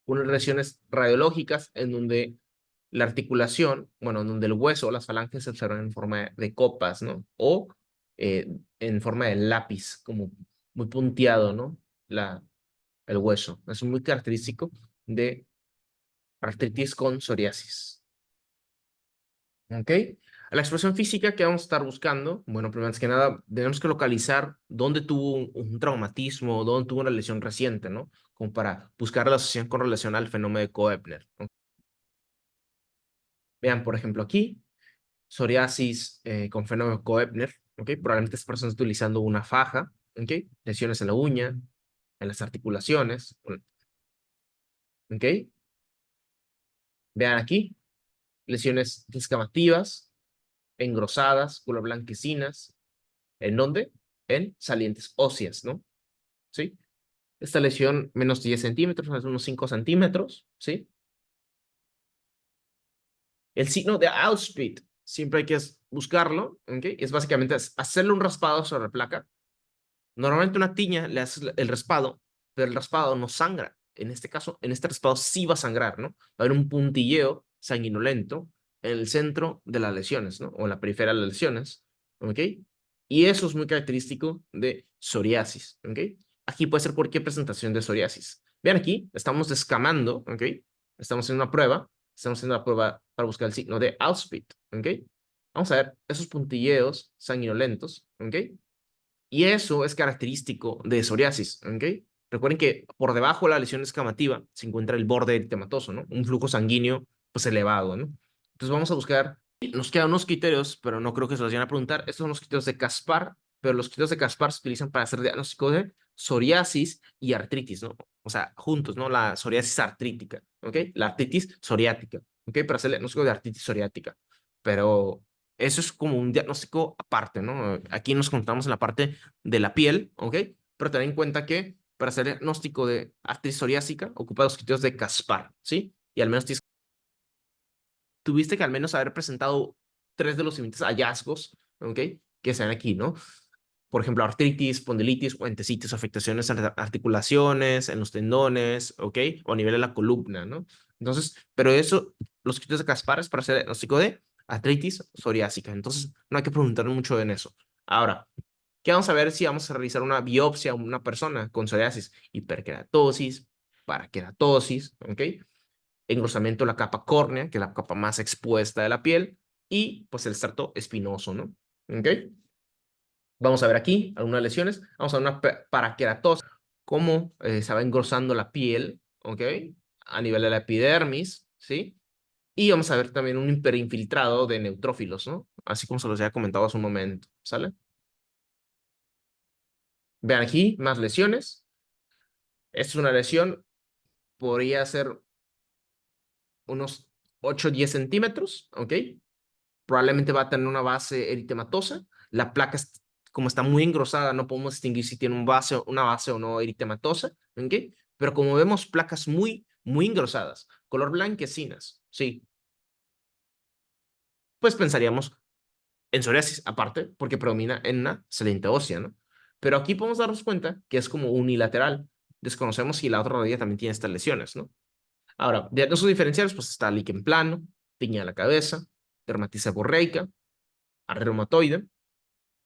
lesiones radiológicas en donde la articulación, bueno, en donde el hueso, las falanges se observan en forma de copas, ¿no? O eh, en forma de lápiz, como muy punteado, ¿no? El hueso. Es muy característico de artritis con psoriasis. ¿Ok? La expresión física que vamos a estar buscando, bueno, primero que nada, tenemos que localizar dónde tuvo un traumatismo, dónde tuvo una lesión reciente, ¿no? Como para buscar la asociación con relación al fenómeno de Koebner, ¿no? Vean, por ejemplo, aquí, psoriasis con fenómeno de Koebner, ¿ok? Probablemente esta persona está utilizando una faja, ¿ok? Lesiones en la uña, en las articulaciones, ¿ok? Vean aquí, lesiones descamativas, engrosadas, color blanquecinas. ¿En dónde? En salientes óseas, ¿no? ¿Sí? Esta lesión menos 10 centímetros, unos 5 centímetros, ¿sí? El signo de Auspit, siempre hay que buscarlo, ¿ok? Es básicamente hacerle un raspado sobre la placa. Normalmente una tiña le haces el raspado, pero el raspado no sangra. En este caso, en este raspado sí va a sangrar, ¿no? Va a haber un puntilleo sanguinolento en el centro de las lesiones, ¿no? O en la periferia de las lesiones, ¿ok? Y eso es muy característico de psoriasis, ¿ok? Aquí puede ser cualquier presentación de psoriasis. Vean aquí, estamos descamando, ¿ok? Estamos en una prueba, estamos haciendo la prueba para buscar el signo de Auspit, ¿ok? Vamos a ver esos puntilleos sanguinolentos, ¿ok? Y eso es característico de psoriasis, ¿ok? Recuerden que por debajo de la lesión escamativa se encuentra el borde eritematoso, ¿no? Un flujo sanguíneo pues elevado, ¿no? Entonces vamos a buscar, nos quedan unos criterios, pero no creo que se los vayan a preguntar. Estos son los criterios de Caspar, pero los criterios de Caspar se utilizan para hacer diagnóstico de psoriasis y artritis, ¿no? O sea, juntos, ¿no? La psoriasis artrítica, ¿ok? La artritis psoriática, ¿ok? Para hacer el diagnóstico de artritis psoriática. Pero eso es como un diagnóstico aparte, ¿no? Aquí nos concentramos en la parte de la piel, ¿ok? Pero ten en cuenta que para hacer el diagnóstico de artritis psoriásica ocupa los criterios de Caspar, ¿sí? Y al menos tuviste que al menos haber presentado tres de los siguientes hallazgos, ¿ok? Que sean aquí, ¿no? Por ejemplo, artritis, espondilitis o entesitis, afectaciones en las articulaciones, en los tendones, ¿ok? O a nivel de la columna, ¿no? Entonces, pero eso, los criterios de Caspar es para hacer el diagnóstico de artritis psoriásica. Entonces, no hay que preguntar mucho en eso. Ahora, ¿qué vamos a ver si vamos a realizar una biopsia a una persona con psoriasis? Hiperkeratosis, parakeratosis, ¿ok? Engrosamiento de la capa córnea, que es la capa más expuesta de la piel, y pues el estrato espinoso, ¿no? ¿Ok? Vamos a ver aquí algunas lesiones. Vamos a ver una parakeratosis, cómo se va engrosando la piel, ¿ok? A nivel de la epidermis, ¿sí? Y vamos a ver también un hiperinfiltrado de neutrófilos, ¿no? Así como se los había comentado hace un momento, ¿sale? Vean aquí más lesiones. Esta es una lesión, podría ser unos 8 o 10 centímetros, ¿ok? Probablemente va a tener una base eritematosa. La placa, como está muy engrosada, no podemos distinguir si tiene una base o no eritematosa, ¿ok? Pero como vemos placas muy engrosadas, color blanquecinas, sí, pues pensaríamos en psoriasis aparte, porque predomina en una saliente ósea, ¿no? Pero aquí podemos darnos cuenta que es como unilateral. Desconocemos si la otra rodilla también tiene estas lesiones, ¿no? Ahora, diagnósticos diferenciales, pues está líquen plano, tiña de la cabeza, dermatitis seborreica, arrea reumatoide,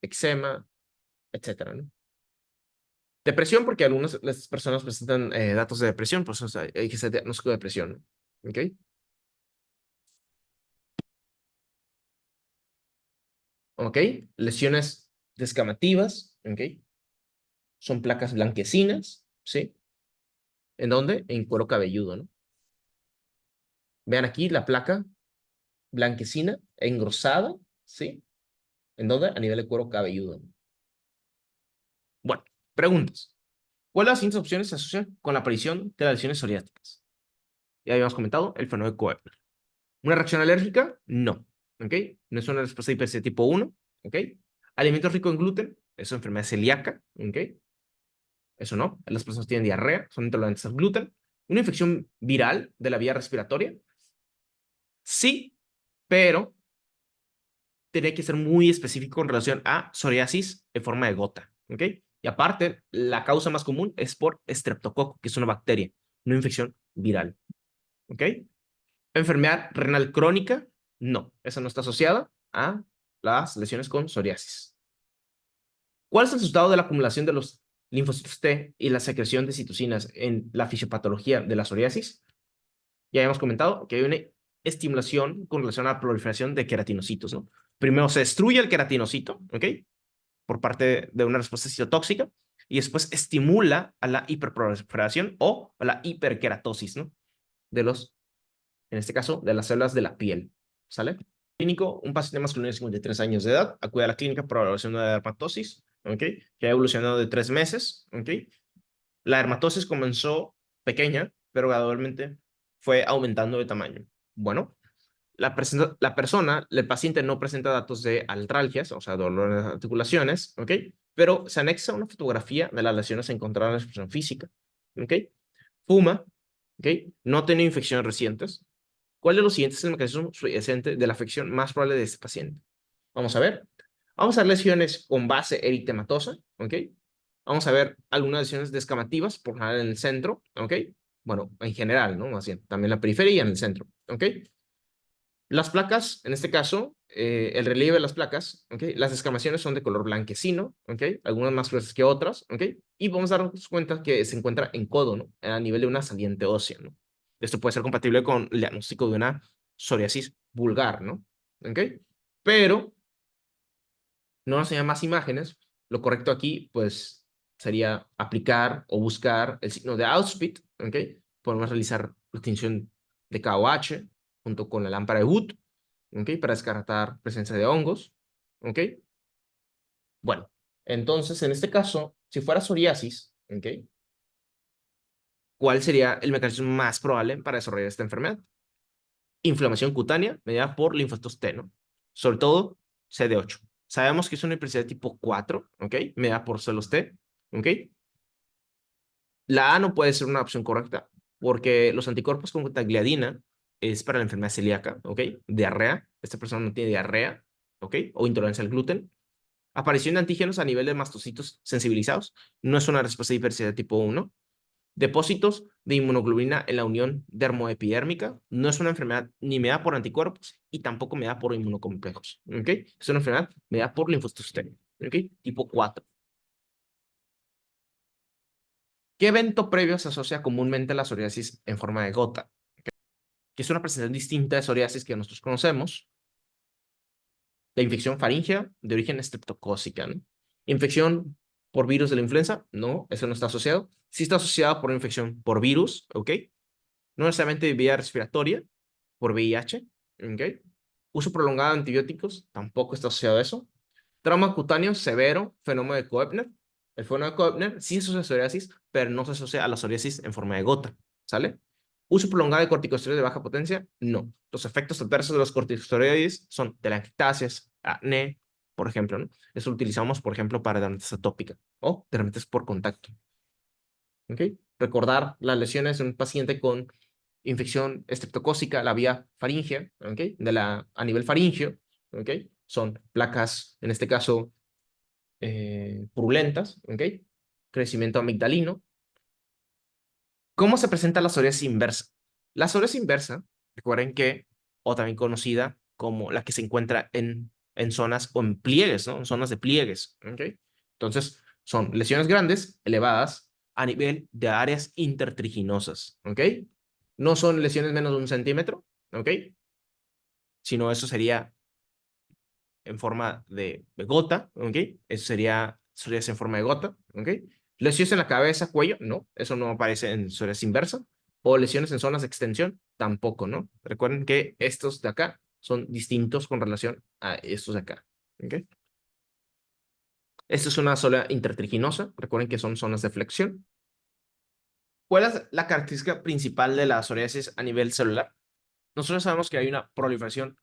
eczema, etcétera, ¿no? Depresión, porque algunas las personas presentan datos de depresión, pues o sea, hay que hacer diagnóstico de depresión, ¿no? ¿Ok? ¿Ok? Lesiones descamativas, ¿ok? Son placas blanquecinas, ¿sí? ¿En dónde? En cuero cabelludo, ¿no? Vean aquí la placa blanquecina, engrosada, ¿sí? ¿En dónde? A nivel de cuero cabelludo. Bueno, preguntas. ¿Cuáles de las siguientes opciones se asocian con la aparición de las lesiones psoriáticas? Ya habíamos comentado el fenómeno de Koebner. ¿Una reacción alérgica? No. ¿Ok? No es una respuesta de hipersensibilidad tipo 1. ¿Ok? Alimentos ricos en gluten, eso es enfermedad celíaca. ¿Ok? Eso no. Las personas tienen diarrea, son intolerantes al gluten. ¿Una infección viral de la vía respiratoria? Sí, pero tiene que ser muy específico en relación a psoriasis en forma de gota, ¿ok? Y aparte, la causa más común es por estreptococo, que es una bacteria, una infección viral, ¿ok? Enfermedad renal crónica, no, esa no está asociada a las lesiones con psoriasis. ¿Cuál es el resultado de la acumulación de los linfocitos T y la secreción de citocinas en la fisiopatología de la psoriasis? Ya hemos comentado que hay una estimulación con relación a la proliferación de queratinocitos, ¿no? Primero se destruye el queratinocito, ¿ok? Por parte de una respuesta citotóxica y después estimula a la hiperproliferación o a la hiperkeratosis, ¿no? De los, en este caso, de las células de la piel, ¿sale? Clínico, un paciente masculino de 53 años de edad acude a la clínica por evaluación de dermatosis, ¿ok? Que ha evolucionado de 3 meses, ¿ok? La dermatosis comenzó pequeña, pero gradualmente fue aumentando de tamaño. Bueno, la persona, el paciente no presenta datos de artralgias, o sea, dolor en las articulaciones, ¿ok? Pero se anexa una fotografía de las lesiones encontradas en la expresión física, ¿ok? Fuma, ¿ok? No tiene infecciones recientes. ¿Cuál de los siguientes es el mecanismo subyacente de la afección más probable de este paciente? Vamos a ver. Vamos a ver lesiones con base eritematosa, ¿ok? Vamos a ver algunas lesiones descamativas, por ejemplo en el centro, ¿ok? Bueno, en general, ¿no? Más bien, también la periferia y en el centro, ¿ok? Las placas, en este caso, el relieve de las placas, ¿ok? Las descamaciones son de color blanquecino, ¿ok? Algunas más gruesas que otras, ¿ok? Y vamos a darnos cuenta que se encuentra en codo, ¿no? A nivel de una saliente ósea, ¿no? Esto puede ser compatible con el diagnóstico de una psoriasis vulgar, ¿no? ¿Ok? Pero no nos enseñan más imágenes. Lo correcto aquí, pues, sería aplicar o buscar el signo de Auspitz, ¿ok? Podemos realizar la tinción de KOH junto con la lámpara de Wood, ¿ok? Para descartar presencia de hongos, ¿ok? Bueno, entonces, en este caso, si fuera psoriasis, ¿ok? ¿Cuál sería el mecanismo más probable para desarrollar esta enfermedad? Inflamación cutánea mediada por linfocitos T, ¿no? Sobre todo CD8. Sabemos que es una hipersensibilidad tipo 4, ¿ok? Mediada por celos T, ¿ok? La A no puede ser una opción correcta porque los anticuerpos con gliadina es para la enfermedad celíaca, ¿ok? Diarrea. Esta persona no tiene diarrea, ¿ok? O intolerancia al gluten. Aparición de antígenos a nivel de mastocitos sensibilizados. No es una respuesta de hipersensibilidad tipo 1. Depósitos de inmunoglobulina en la unión dermoepidérmica. No es una enfermedad ni mediada por anticuerpos y tampoco mediada por inmunocomplejos, ¿ok? Es una enfermedad mediada por linfocitos T, ¿ok? Tipo 4. ¿Qué evento previo se asocia comúnmente a la psoriasis en forma de gota? Que es una presentación distinta de psoriasis que nosotros conocemos. La infección faríngea de origen estreptocócica, ¿no? Infección por virus de la influenza, no, eso no está asociado. Sí está asociado por infección por virus, ¿ok? No necesariamente de vía respiratoria, por VIH, ¿ok? Uso prolongado de antibióticos, tampoco está asociado a eso. Trauma cutáneo severo, fenómeno de Koebner. El fenómeno de Koebner sí se asocia a psoriasis, pero no se asocia a la psoriasis en forma de gota, ¿sale? Uso prolongado de corticosteroides de baja potencia, no. Los efectos adversos de los corticosteroides son telangiectasias, acné, por ejemplo, ¿no? Eso lo utilizamos, por ejemplo, para dermatitis atópica o dermatitis por contacto, ¿ok? Recordar las lesiones de un paciente con infección estreptocócica, la vía faríngea, ¿ok? A nivel faríngeo, ¿ok? Son placas, en este caso, purulentas, ¿ok? Crecimiento amigdalino. ¿Cómo se presenta la psoriasis inversa? La psoriasis inversa, recuerden que, o también conocida como la que se encuentra en zonas o en pliegues, ¿no? En zonas de pliegues, ¿ok? Entonces, son lesiones grandes, elevadas, a nivel de áreas intertriginosas, ¿ok? No son lesiones menos de 1 centímetro, ¿ok? Sino eso sería en forma de gota, ¿ok? Eso sería psoriasis en forma de gota, ¿ok? Lesiones en la cabeza, cuello, no, eso no aparece en psoriasis inversa. O lesiones en zonas de extensión, tampoco, ¿no? Recuerden que estos de acá son distintos con relación a estos de acá, ¿ok? Esta es una zona intertriginosa, recuerden que son zonas de flexión. ¿Cuál es la característica principal de la psoriasis a nivel celular? Nosotros sabemos que hay una proliferación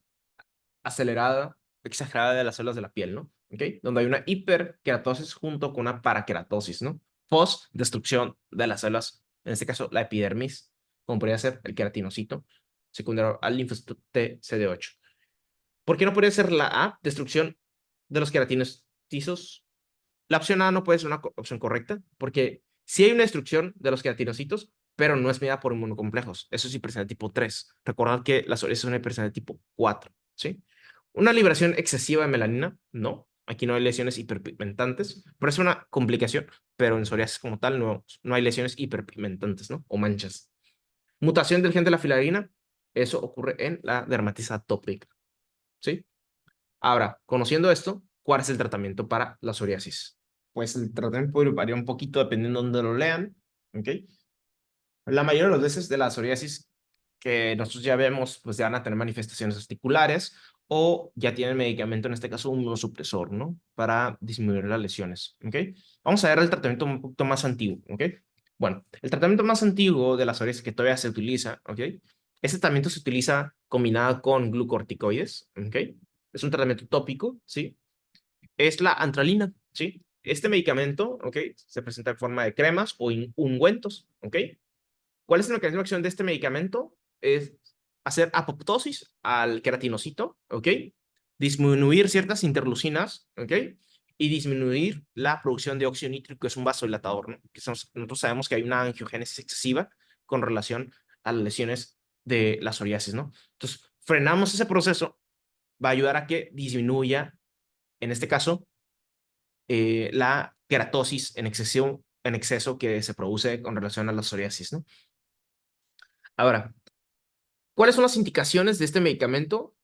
acelerada, exagerada de las células de la piel, ¿no? ¿Ok? Donde hay una hiperkeratosis junto con una parakeratosis, ¿no? Post destrucción de las células, en este caso la epidermis, como podría ser el queratinocito, secundario al linfocito T CD8. ¿Por qué no podría ser la A, destrucción de los queratinocitos? La opción A no puede ser una opción correcta, porque sí hay una destrucción de los queratinocitos, pero no es medida por inmunocomplejos. Eso es hipersensibilidad tipo 3. Recordad que la psoriasis es una hipersensibilidad tipo 4, ¿sí? Una liberación excesiva de melanina, no. Aquí no hay lesiones hiperpigmentantes, pero es una complicación, pero en psoriasis como tal no hay lesiones hiperpigmentantes, ¿no? O manchas. Mutación del gen de la filarina, eso ocurre en la dermatitis atópica, ¿sí? Ahora, conociendo esto, ¿cuál es el tratamiento para la psoriasis? Pues el tratamiento puede variar un poquito dependiendo de dónde lo lean, ¿ok? La mayoría de las veces de la psoriasis que nosotros ya vemos, pues ya van a tener manifestaciones articulares o ya tienen medicamento, en este caso un inmunosupresor, ¿no? Para disminuir las lesiones, ¿ok? Vamos a ver el tratamiento un poquito más antiguo, ¿ok? Bueno, el tratamiento más antiguo de la psoriasis que todavía se utiliza, ¿ok? Ese tratamiento se utiliza combinado con glucorticoides, ¿ok? Es un tratamiento tópico, ¿sí? Es la antralina, ¿sí? Este medicamento, ¿ok? Se presenta en forma de cremas o ungüentos, ¿ok? ¿Cuál es el mecanismo de acción de este medicamento? Es hacer apoptosis al queratinocito, ¿ok? Disminuir ciertas interleucinas, ¿ok? Y disminuir la producción de óxido nítrico, que es un vasodilatador, ¿no? Nosotros sabemos que hay una angiogénesis excesiva con relación a las lesiones de la psoriasis, ¿no? Entonces, frenamos ese proceso, va a ayudar a que disminuya, en este caso, la queratosis en exceso que se produce con relación a la psoriasis, ¿no? Ahora, ¿cuáles son las indicaciones de este medicamento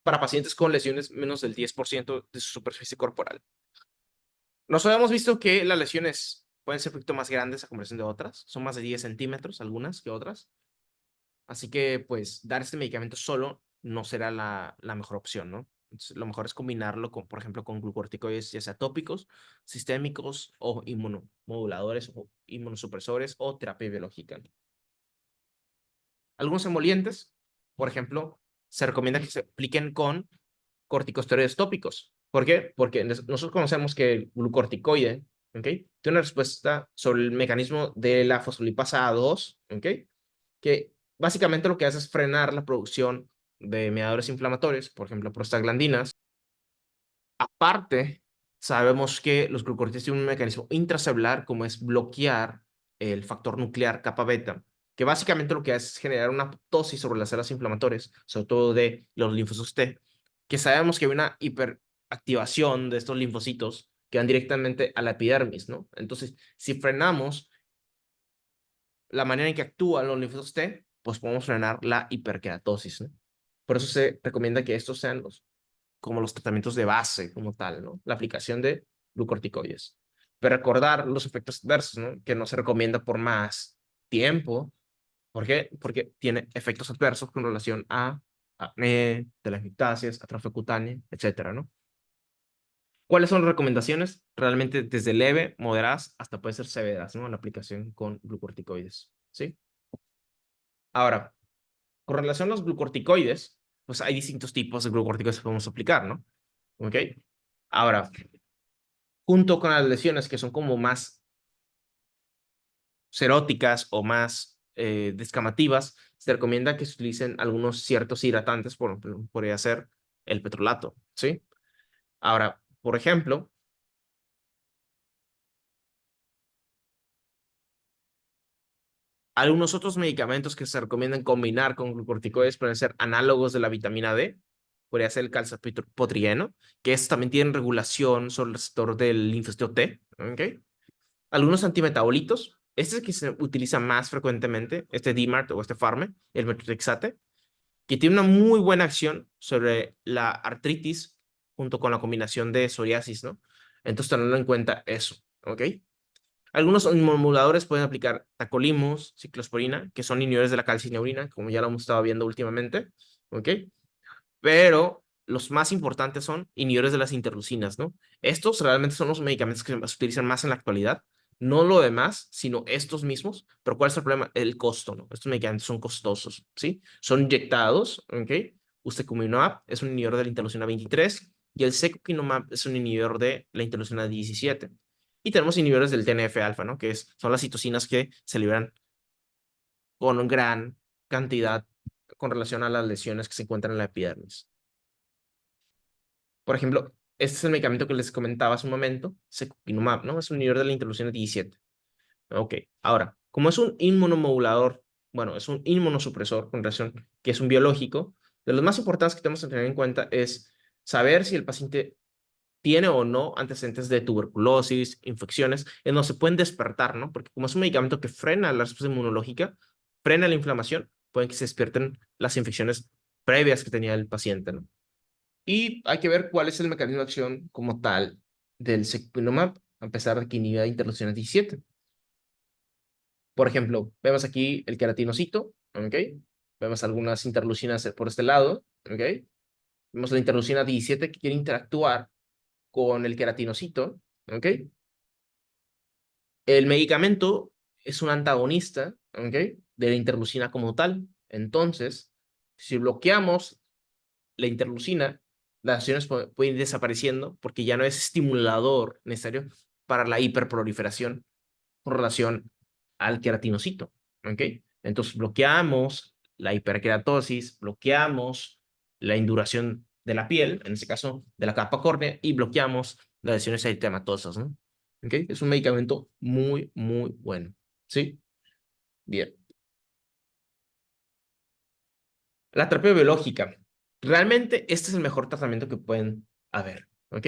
para pacientes con lesiones menos del 10% de su superficie corporal? Nos habíamos visto que las lesiones pueden ser un poquito más grandes a comparación de otras, son más de 10 centímetros algunas que otras, así que pues dar este medicamento solo no será la mejor opción, ¿no? Entonces, lo mejor es combinarlo con, por ejemplo, con glucorticoides, ya sea tópicos, sistémicos o inmunomoduladores o inmunosupresores o terapia biológica. Algunos emolientes, por ejemplo, se recomienda que se apliquen con corticosteroides tópicos. ¿Por qué? Porque nosotros conocemos que el glucorticoide, ¿ok? Tiene una respuesta sobre el mecanismo de la fosfolipasa A2, ¿ok? Que básicamente lo que hace es frenar la producción de mediadores inflamatorios, por ejemplo, prostaglandinas. Aparte, sabemos que los glucósidos tienen un mecanismo intracelular como es bloquear el factor nuclear kappa beta, que básicamente lo que hace es generar una apoptosis sobre las células inflamatorias, sobre todo de los linfocitos T, que sabemos que hay una hiperactivación de estos linfocitos que van directamente a la epidermis, ¿no? Entonces, si frenamos la manera en que actúan los linfocitos T, pues podemos frenar la hiperkeratosis, ¿no? Por eso se recomienda que estos sean como los tratamientos de base como tal, ¿no? La aplicación de glucorticoides. Pero recordar los efectos adversos, ¿no? Que no se recomienda por más tiempo. ¿Por qué? Porque tiene efectos adversos con relación a acné, telangiectasias, atrofia cutánea, etcétera, ¿no? ¿Cuáles son las recomendaciones? Realmente desde leve, moderadas, hasta puede ser severas, ¿no? La aplicación con glucorticoides, ¿sí? Ahora, con relación a los glucorticoides, pues hay distintos tipos de glucorticoides que podemos aplicar, ¿no? ¿Ok? Ahora, junto con las lesiones que son como más seróticas o más descamativas, se recomienda que se utilicen algunos ciertos hidratantes, podría ser el petrolato, ¿sí? Ahora, por ejemplo, algunos otros medicamentos que se recomiendan combinar con glucorticoides pueden ser análogos de la vitamina D, podría ser el calcipotrieno, que estos también tienen regulación sobre el receptor del linfocito T, ¿ok? Algunos antimetabolitos, este es el que se utiliza más frecuentemente, este DMARD o este Farme, el metotrexate, que tiene una muy buena acción sobre la artritis junto con la combinación de psoriasis, ¿no? Entonces, tenerlo en cuenta eso, ¿ok? Algunos inmunomoduladores pueden aplicar tacolimus, ciclosporina, que son inhibidores de la calcineurina, como ya lo hemos estado viendo últimamente, ¿ok? Pero los más importantes son inhibidores de las interleucinas, ¿no? Estos realmente son los medicamentos que se utilizan más en la actualidad, no lo demás, sino estos mismos. Pero ¿cuál es el problema? El costo, ¿no? Estos medicamentos son costosos, ¿sí? Son inyectados, ¿ok? Ustekinumab es un inhibidor de la interleucina 23 y el secukinumab es un inhibidor de la interleucina 17. Y tenemos inhibidores del TNF-alfa, ¿no? Son las citocinas que se liberan con gran cantidad con relación a las lesiones que se encuentran en la epidermis. Por ejemplo, este es el medicamento que les comentaba hace un momento, secukinumab, ¿no? Es un inhibidor de la interleucina 17. Ok, ahora, como es un inmunomodulador, bueno, es un inmunosupresor con relación, que es un biológico, de los más importantes que tenemos que tener en cuenta es saber si el paciente tiene o no antecedentes de tuberculosis, infecciones, no se pueden despertar, ¿no? Porque como es un medicamento que frena la respuesta inmunológica, frena la inflamación, pueden que se despierten las infecciones previas que tenía el paciente, ¿no? Y hay que ver cuál es el mecanismo de acción como tal del secukinumab, a pesar de que inhibe interleucina 17. Por ejemplo, vemos aquí el queratinocito, ¿ok? Vemos algunas interleucinas por este lado, ¿ok? Vemos la interleucina 17 que quiere interactuar con el queratinocito, ¿ok? El medicamento es un antagonista, ¿ok? De la interleucina como tal. Entonces, si bloqueamos la interleucina, las acciones pueden ir desapareciendo porque ya no es estimulador necesario para la hiperproliferación con relación al queratinocito, ¿ok? Entonces bloqueamos la hiperkeratosis, bloqueamos la induración de la piel, en este caso de la capa córnea, y bloqueamos las lesiones eritematosas, ¿no? ¿Ok? Es un medicamento muy, muy bueno, ¿sí? Bien. La terapia biológica. Realmente este es el mejor tratamiento que pueden haber, ¿ok?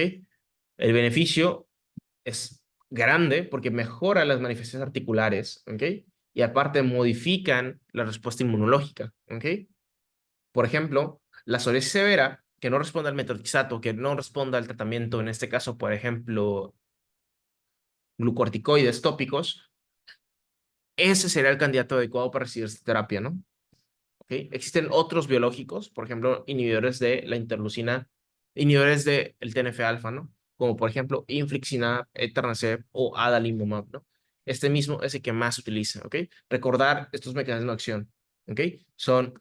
El beneficio es grande porque mejora las manifestaciones articulares, ¿ok? Y aparte modifican la respuesta inmunológica, ¿ok? Por ejemplo, la psoriasis severa, que no responde al metotrexato, que no responde al tratamiento, en este caso, por ejemplo, glucorticoides tópicos, ese sería el candidato adecuado para recibir esta terapia, ¿no? ¿Ok? Existen otros biológicos, por ejemplo, inhibidores de la interleucina, inhibidores del TNF-alfa, ¿no? Como por ejemplo, infliximab, etanercept o adalimumab, ¿no? Este mismo es el que más se utiliza, ¿ok? Recordar estos mecanismos de acción, ¿ok? Son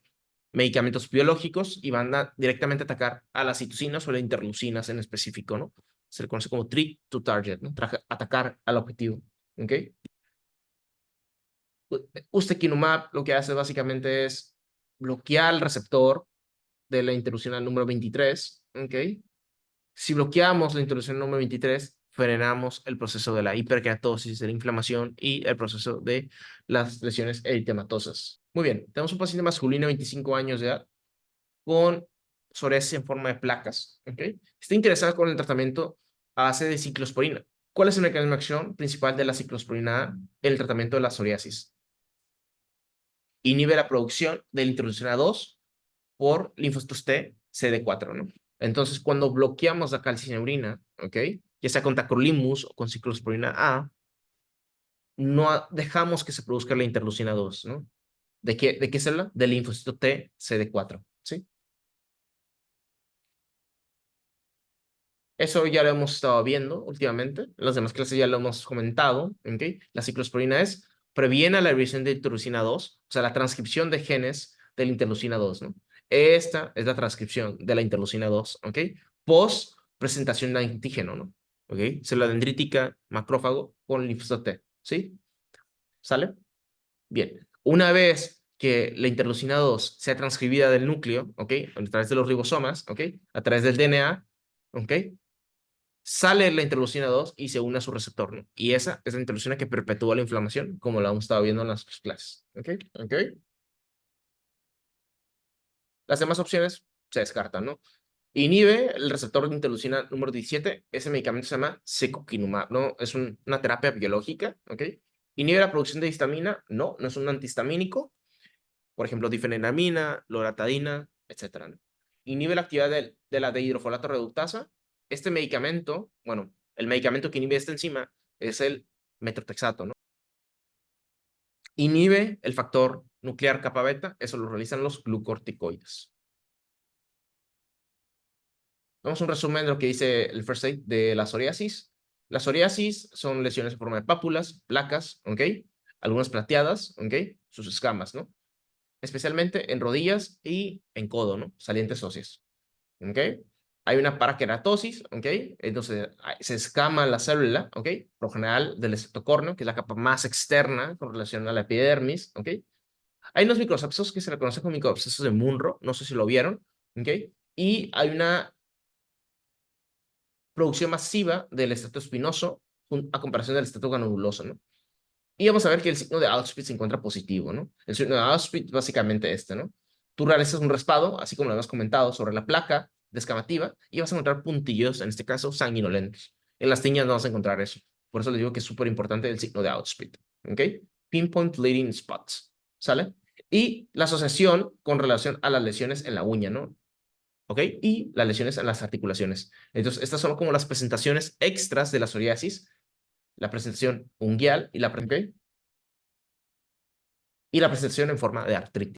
medicamentos biológicos y van a directamente atacar a las citocinas o las interleucinas en específico, ¿no? Se le conoce como treat to target, ¿no? Atacar al objetivo, ¿ok? Ustekinumab lo que hace básicamente es bloquear el receptor de la interleucina número 23, ¿ok? Si bloqueamos la interleucina número 23, frenamos el proceso de la hiperkeratosis, de la inflamación y el proceso de las lesiones eritematosas. Muy bien, tenemos un paciente masculino de 25 años de edad con psoriasis en forma de placas, ¿ok? Está interesado con el tratamiento a base de ciclosporina. ¿Cuál es el mecanismo de acción principal de la ciclosporina en el tratamiento de la psoriasis? Inhibe la producción de la interleucina 2 por linfocitos T CD4, ¿no? Entonces, cuando bloqueamos la calcineurina, ¿ok? Ya sea con tacrolimus o con ciclosporina A, no dejamos que se produzca la interleucina 2, ¿no? ¿De qué célula? Del linfocito T CD4, ¿sí? Eso ya lo hemos estado viendo últimamente. En las demás clases ya lo hemos comentado, ¿ok? La ciclosporina previene la liberación de interleucina 2, o sea, la transcripción de genes de la interleucina 2, ¿no? Esta es la transcripción de la interleucina 2, ¿ok? Post presentación de antígeno, ¿no? ¿Ok? Célula dendrítica, macrófago con linfocito T, ¿sí? ¿Sale? Bien. Una vez que la interleucina 2 sea transcribida del núcleo, ¿ok? A través de los ribosomas, ¿ok? A través del DNA, ¿ok? Sale la interleucina 2 y se une a su receptor, ¿no? Y esa es la interleucina que perpetúa la inflamación, como la hemos estado viendo en las clases. ¿Ok? ¿Ok? Las demás opciones se descartan, ¿no? Inhibe el receptor de interleucina número 17. Ese medicamento se llama secukinumab, ¿no? Es una terapia biológica, ¿ok? Inhibe la producción de histamina, no, no es un antihistamínico. Por ejemplo, difenhidramina, loratadina, etcétera, ¿no? Inhibe la actividad de la dehidrofolato reductasa. Este medicamento, bueno, el medicamento que inhibe esta enzima es el metotrexato, ¿no? Inhibe el factor nuclear kappa beta, eso lo realizan los glucorticoides. Vamos a un resumen de lo que dice el first aid de la psoriasis. La psoriasis son lesiones en forma de pápulas, placas, ¿ok? Algunas plateadas, ¿ok? Sus escamas, ¿no? Especialmente en rodillas y en codo, ¿no? Salientes óseas, ¿ok? Hay una paraqueratosis, ¿ok? Entonces se escama la célula, ¿ok? Por lo general del estocórneo, que es la capa más externa con relación a la epidermis, ¿ok? Hay unos microabscesos que se le conocen como microabscesos de Munro, no sé si lo vieron, ¿ok? Y hay una producción masiva del estrato espinoso a comparación del estrato granuloso, ¿no? Y vamos a ver que el signo de Auschwitz se encuentra positivo, ¿no? El signo de Auschwitz básicamente ¿no? Tú realizas un raspado, así como lo hemos comentado, sobre la placa descamativa y vas a encontrar puntillos, en este caso sanguinolentos. En las tiñas no vas a encontrar eso. Por eso les digo que es súper importante el signo de Auschwitz, ¿ok? Pinpoint bleeding spots, ¿sale? Y la asociación con relación a las lesiones en la uña, ¿no? ¿Ok? Y las lesiones en las articulaciones. Entonces, estas son como las presentaciones extras de la psoriasis, la presentación unguial y y la presentación en forma de artritis.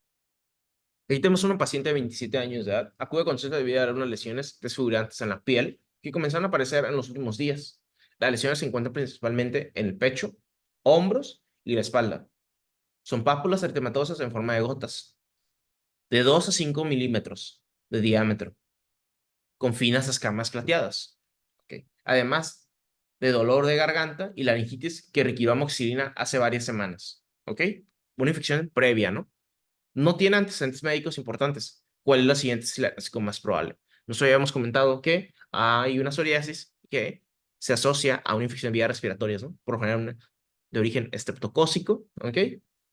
Aquí tenemos una paciente de 27 años de edad. Acude con consulta debido a unas lesiones desfigurantes en la piel que comenzaron a aparecer en los últimos días. Las lesiones se encuentran principalmente en el pecho, hombros y la espalda. Son pápulas eritematosas en forma de gotas, de 2 a 5 milímetros de diámetro, con finas escamas plateadas. ¿Okay? Además de dolor de garganta y laringitis que requirió amoxicilina hace varias semanas. ¿Ok? Una infección previa, ¿no? No tiene antecedentes médicos importantes. ¿Cuál es la siguiente clásico más probable? Nosotros habíamos comentado que hay una psoriasis que se asocia a una infección de vías respiratorias, ¿no? Por lo general de origen estreptocócico, ¿ok?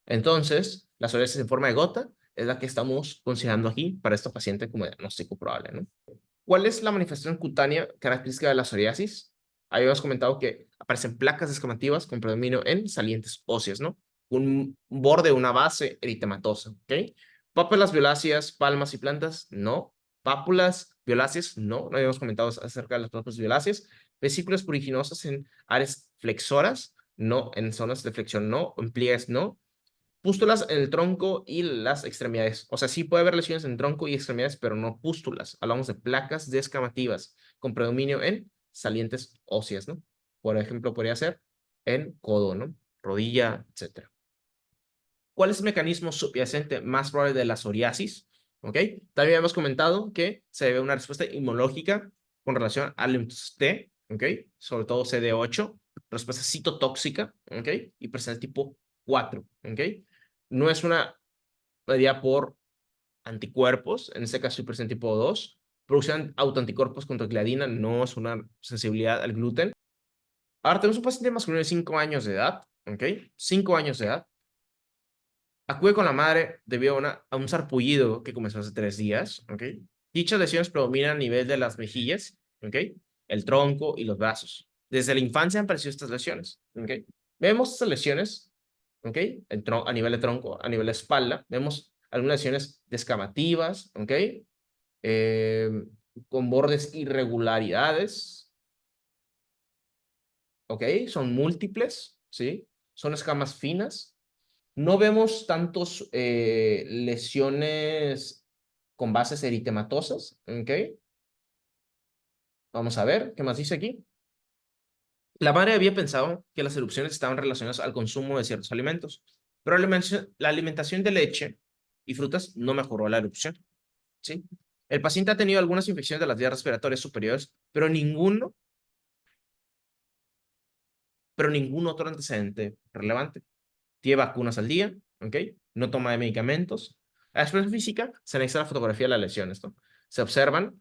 Entonces, la psoriasis en forma de gota es la que estamos considerando aquí para esta paciente como diagnóstico probable, ¿no? ¿Cuál es la manifestación cutánea característica de la psoriasis? Habíamos comentado que aparecen placas descamativas con predominio en salientes óseas, ¿no? Un borde, una base eritematosa, ¿ok? Pápulas violáceas, palmas y plantas, no. Pápulas violáceas, no. No habíamos comentado acerca de las pápulas violáceas. Vesículas pruriginosas en áreas flexoras, no. En zonas de flexión, no. En pliegues, no. Pústulas en el tronco y las extremidades. O sea, sí puede haber lesiones en el tronco y extremidades, pero no pústulas. Hablamos de placas descamativas con predominio en salientes óseas, ¿no? Por ejemplo, podría ser en codo, ¿no? Rodilla, etcétera. ¿Cuál es el mecanismo subyacente más probable de la psoriasis? ¿Ok? También hemos comentado que se debe a una respuesta inmunológica con relación al linfocitos T, ¿ok? Sobre todo CD8, respuesta citotóxica, ¿ok? Y presencia tipo 4, ¿ok? No es una medida por anticuerpos, en este caso presente tipo 2. Producción de autoanticuerpos contra gliadina no es una sensibilidad al gluten. Ahora tenemos un paciente masculino de 5 años de edad, ¿ok? 5 años de edad. Acude con la madre debido a un sarpullido que comenzó hace 3 días, ¿ok? Dichas lesiones predominan a nivel de las mejillas, ¿ok? El tronco y los brazos. Desde la infancia han aparecido estas lesiones, ¿ok? Vemos estas lesiones, ¿ok? A nivel de tronco, a nivel de espalda. Vemos algunas lesiones descamativas, ¿ok? Eh, con bordes irregularidades, ¿ok? Son múltiples, ¿sí? Son escamas finas. No vemos tantos lesiones con bases eritematosas, ¿ok? Vamos a ver, ¿qué más dice aquí? La madre había pensado que las erupciones estaban relacionadas al consumo de ciertos alimentos, pero la alimentación de leche y frutas no mejoró la erupción, ¿sí? El paciente ha tenido algunas infecciones de las vías respiratorias superiores, pero ningún otro antecedente relevante. Tiene vacunas al día, ¿ok? No toma de medicamentos. A la expresión física se anexa la fotografía de las lesiones, ¿no? Se observan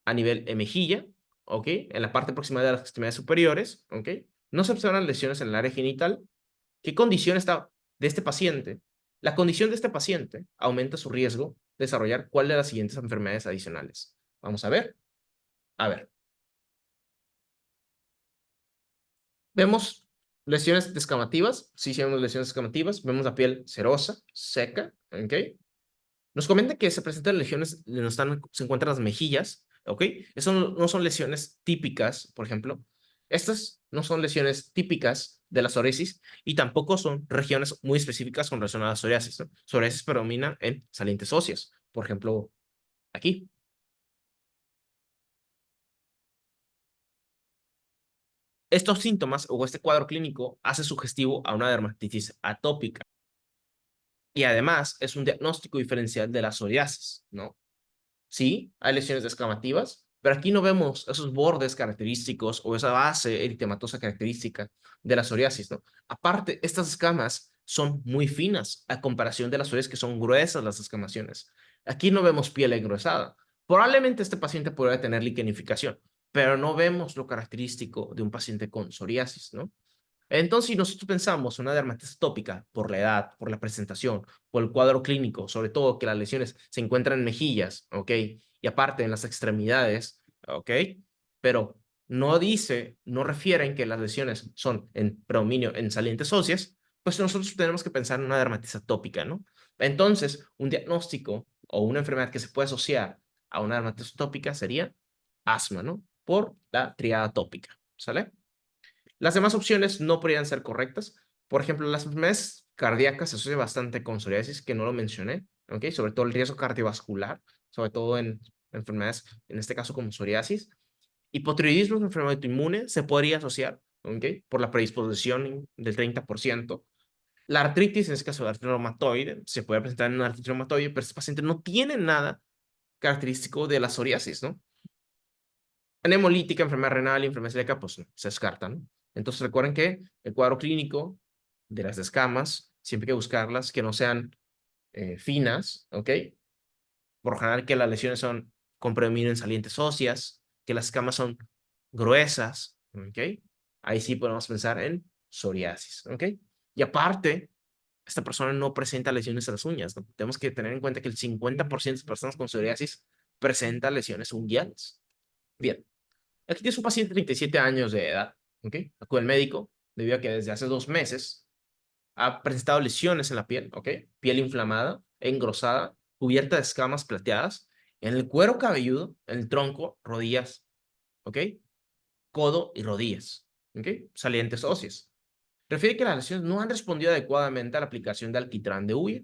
a nivel de mejilla, ¿ok? En la parte aproximada de las extremidades superiores, ¿ok? No se observan lesiones en el área genital. ¿Qué condición está de este paciente? La condición de este paciente aumenta su riesgo de desarrollar cuál de las siguientes enfermedades adicionales. Vamos a ver. A ver. Vemos lesiones descamativas. Sí, vemos lesiones descamativas. Vemos la piel serosa, seca, ¿ok? Nos comenta que se presentan lesiones donde se encuentran las mejillas, ¿ok? Eso no son lesiones típicas, por ejemplo. Estas no son lesiones típicas de la psoriasis y tampoco son regiones muy específicas con relación a la psoriasis, ¿no? Psoriasis predomina en salientes óseas, por ejemplo, aquí. Estos síntomas o este cuadro clínico hace sugestivo a una dermatitis atópica y además es un diagnóstico diferencial de la psoriasis, ¿no? Sí, hay lesiones descamativas, pero aquí no vemos esos bordes característicos o esa base eritematosa característica de la psoriasis, ¿no? Aparte, estas escamas son muy finas a comparación de las psoriasis que son gruesas las descamaciones. Aquí no vemos piel engrosada. Probablemente este paciente podría tener liquenificación, pero no vemos lo característico de un paciente con psoriasis, ¿no? Entonces, si nosotros pensamos una dermatitis atópica por la edad, por la presentación, por el cuadro clínico, sobre todo que las lesiones se encuentran en mejillas, ¿ok? Y aparte en las extremidades, ¿ok? Pero no dice, no refieren que las lesiones son en predominio en salientes óseas, pues nosotros tenemos que pensar en una dermatitis atópica, ¿no? Entonces, un diagnóstico o una enfermedad que se puede asociar a una dermatitis atópica sería asma, ¿no? Por la triada atópica, ¿sale? Las demás opciones no podrían ser correctas. Por ejemplo, las enfermedades cardíacas se asocian bastante con psoriasis, que no lo mencioné, ¿ok? Sobre todo el riesgo cardiovascular, sobre todo en enfermedades, en este caso como psoriasis. Hipotiroidismo, enfermedad autoinmune, se podría asociar, ¿ok? Por la predisposición del 30%. La artritis, en este caso la artritis reumatoide, se puede presentar en una artritis reumatoide, pero este paciente no tiene nada característico de la psoriasis, ¿no? En hemolítica, enfermedad renal y enfermedad celíaca, pues no, se descartan. Entonces recuerden que el cuadro clínico de las escamas, siempre hay que buscarlas que no sean finas, ¿ok? Por lo general que las lesiones son con predominio en salientes óseas, que las escamas son gruesas, ¿ok? Ahí sí podemos pensar en psoriasis, ¿ok? Y aparte, esta persona no presenta lesiones a las uñas, ¿no? Tenemos que tener en cuenta que el 50% de las personas con psoriasis presenta lesiones unguiales. Bien. Aquí tienes un paciente de 37 años de edad, ¿ok? Acude al médico debido a que desde hace 2 meses ha presentado lesiones en la piel, ¿ok? Piel inflamada, engrosada, cubierta de escamas plateadas, en el cuero cabelludo, en el tronco, rodillas, ¿ok? Codo y rodillas, ¿ok? Salientes óseas. Refiere que las lesiones no han respondido adecuadamente a la aplicación de alquitrán de huya,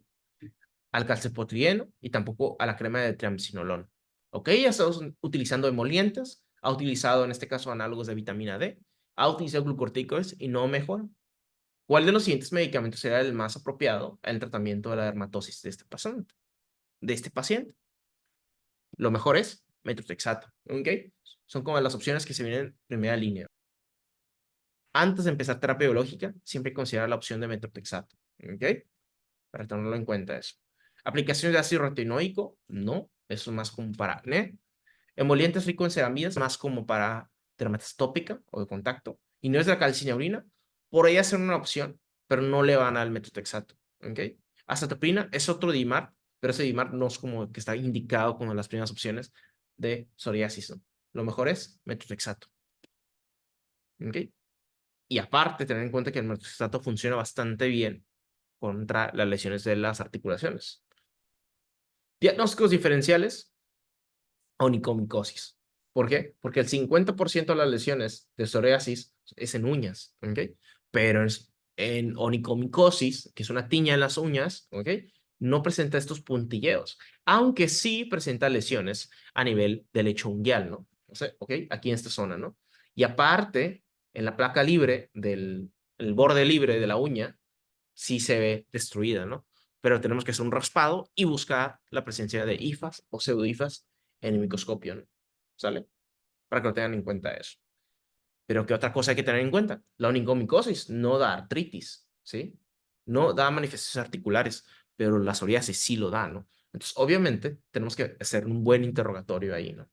al calcipotrieno y tampoco a la crema de triamcinolona. ¿Ok? Ya estamos utilizando emolientes, ha utilizado en este caso análogos de vitamina D, ha utilizado glucorticoides y no mejora. ¿Cuál de los siguientes medicamentos será el más apropiado en el tratamiento de la dermatosis de este paciente? Lo mejor es metotrexato, ¿ok? Son como las opciones que se vienen en primera línea. Antes de empezar terapia biológica, siempre considerar la opción de metotrexato, ¿ok? Para tenerlo en cuenta eso. Aplicaciones de ácido retinoico, no, eso es más como para acné. Emolientes ricos en ceramidas, más como para dermatitis tópica o de contacto. Y no es de la calcineurina, podría ser una opción, pero no le van al metotrexato, ¿ok? Azatopina es otro DIMAR, pero ese DIMAR no es como que está indicado como las primeras opciones de psoriasis, ¿no? Lo mejor es metotrexato, ¿ok? Y aparte, tener en cuenta que el metotrexato funciona bastante bien contra las lesiones de las articulaciones. Diagnósticos diferenciales, onicomicosis. ¿Por qué? Porque el 50% de las lesiones de psoriasis es en uñas, ¿ok? Pero en onicomicosis, que es una tiña en las uñas, ¿ok? No presenta estos puntilleos, aunque sí presenta lesiones a nivel del lecho unguial, ¿no? O sea, ¿ok? Aquí en esta zona, ¿no? Y aparte, en la placa libre del el borde libre de la uña, sí se ve destruida, ¿no? Pero tenemos que hacer un raspado y buscar la presencia de hifas o pseudohifas en el microscopio, ¿no? ¿Sale? Para que lo tengan en cuenta eso. Pero ¿qué otra cosa hay que tener en cuenta? La onicomicosis no da artritis, ¿sí? No da manifestaciones articulares, pero la psoriasis sí lo da, ¿no? Entonces, obviamente, tenemos que hacer un buen interrogatorio ahí, ¿no?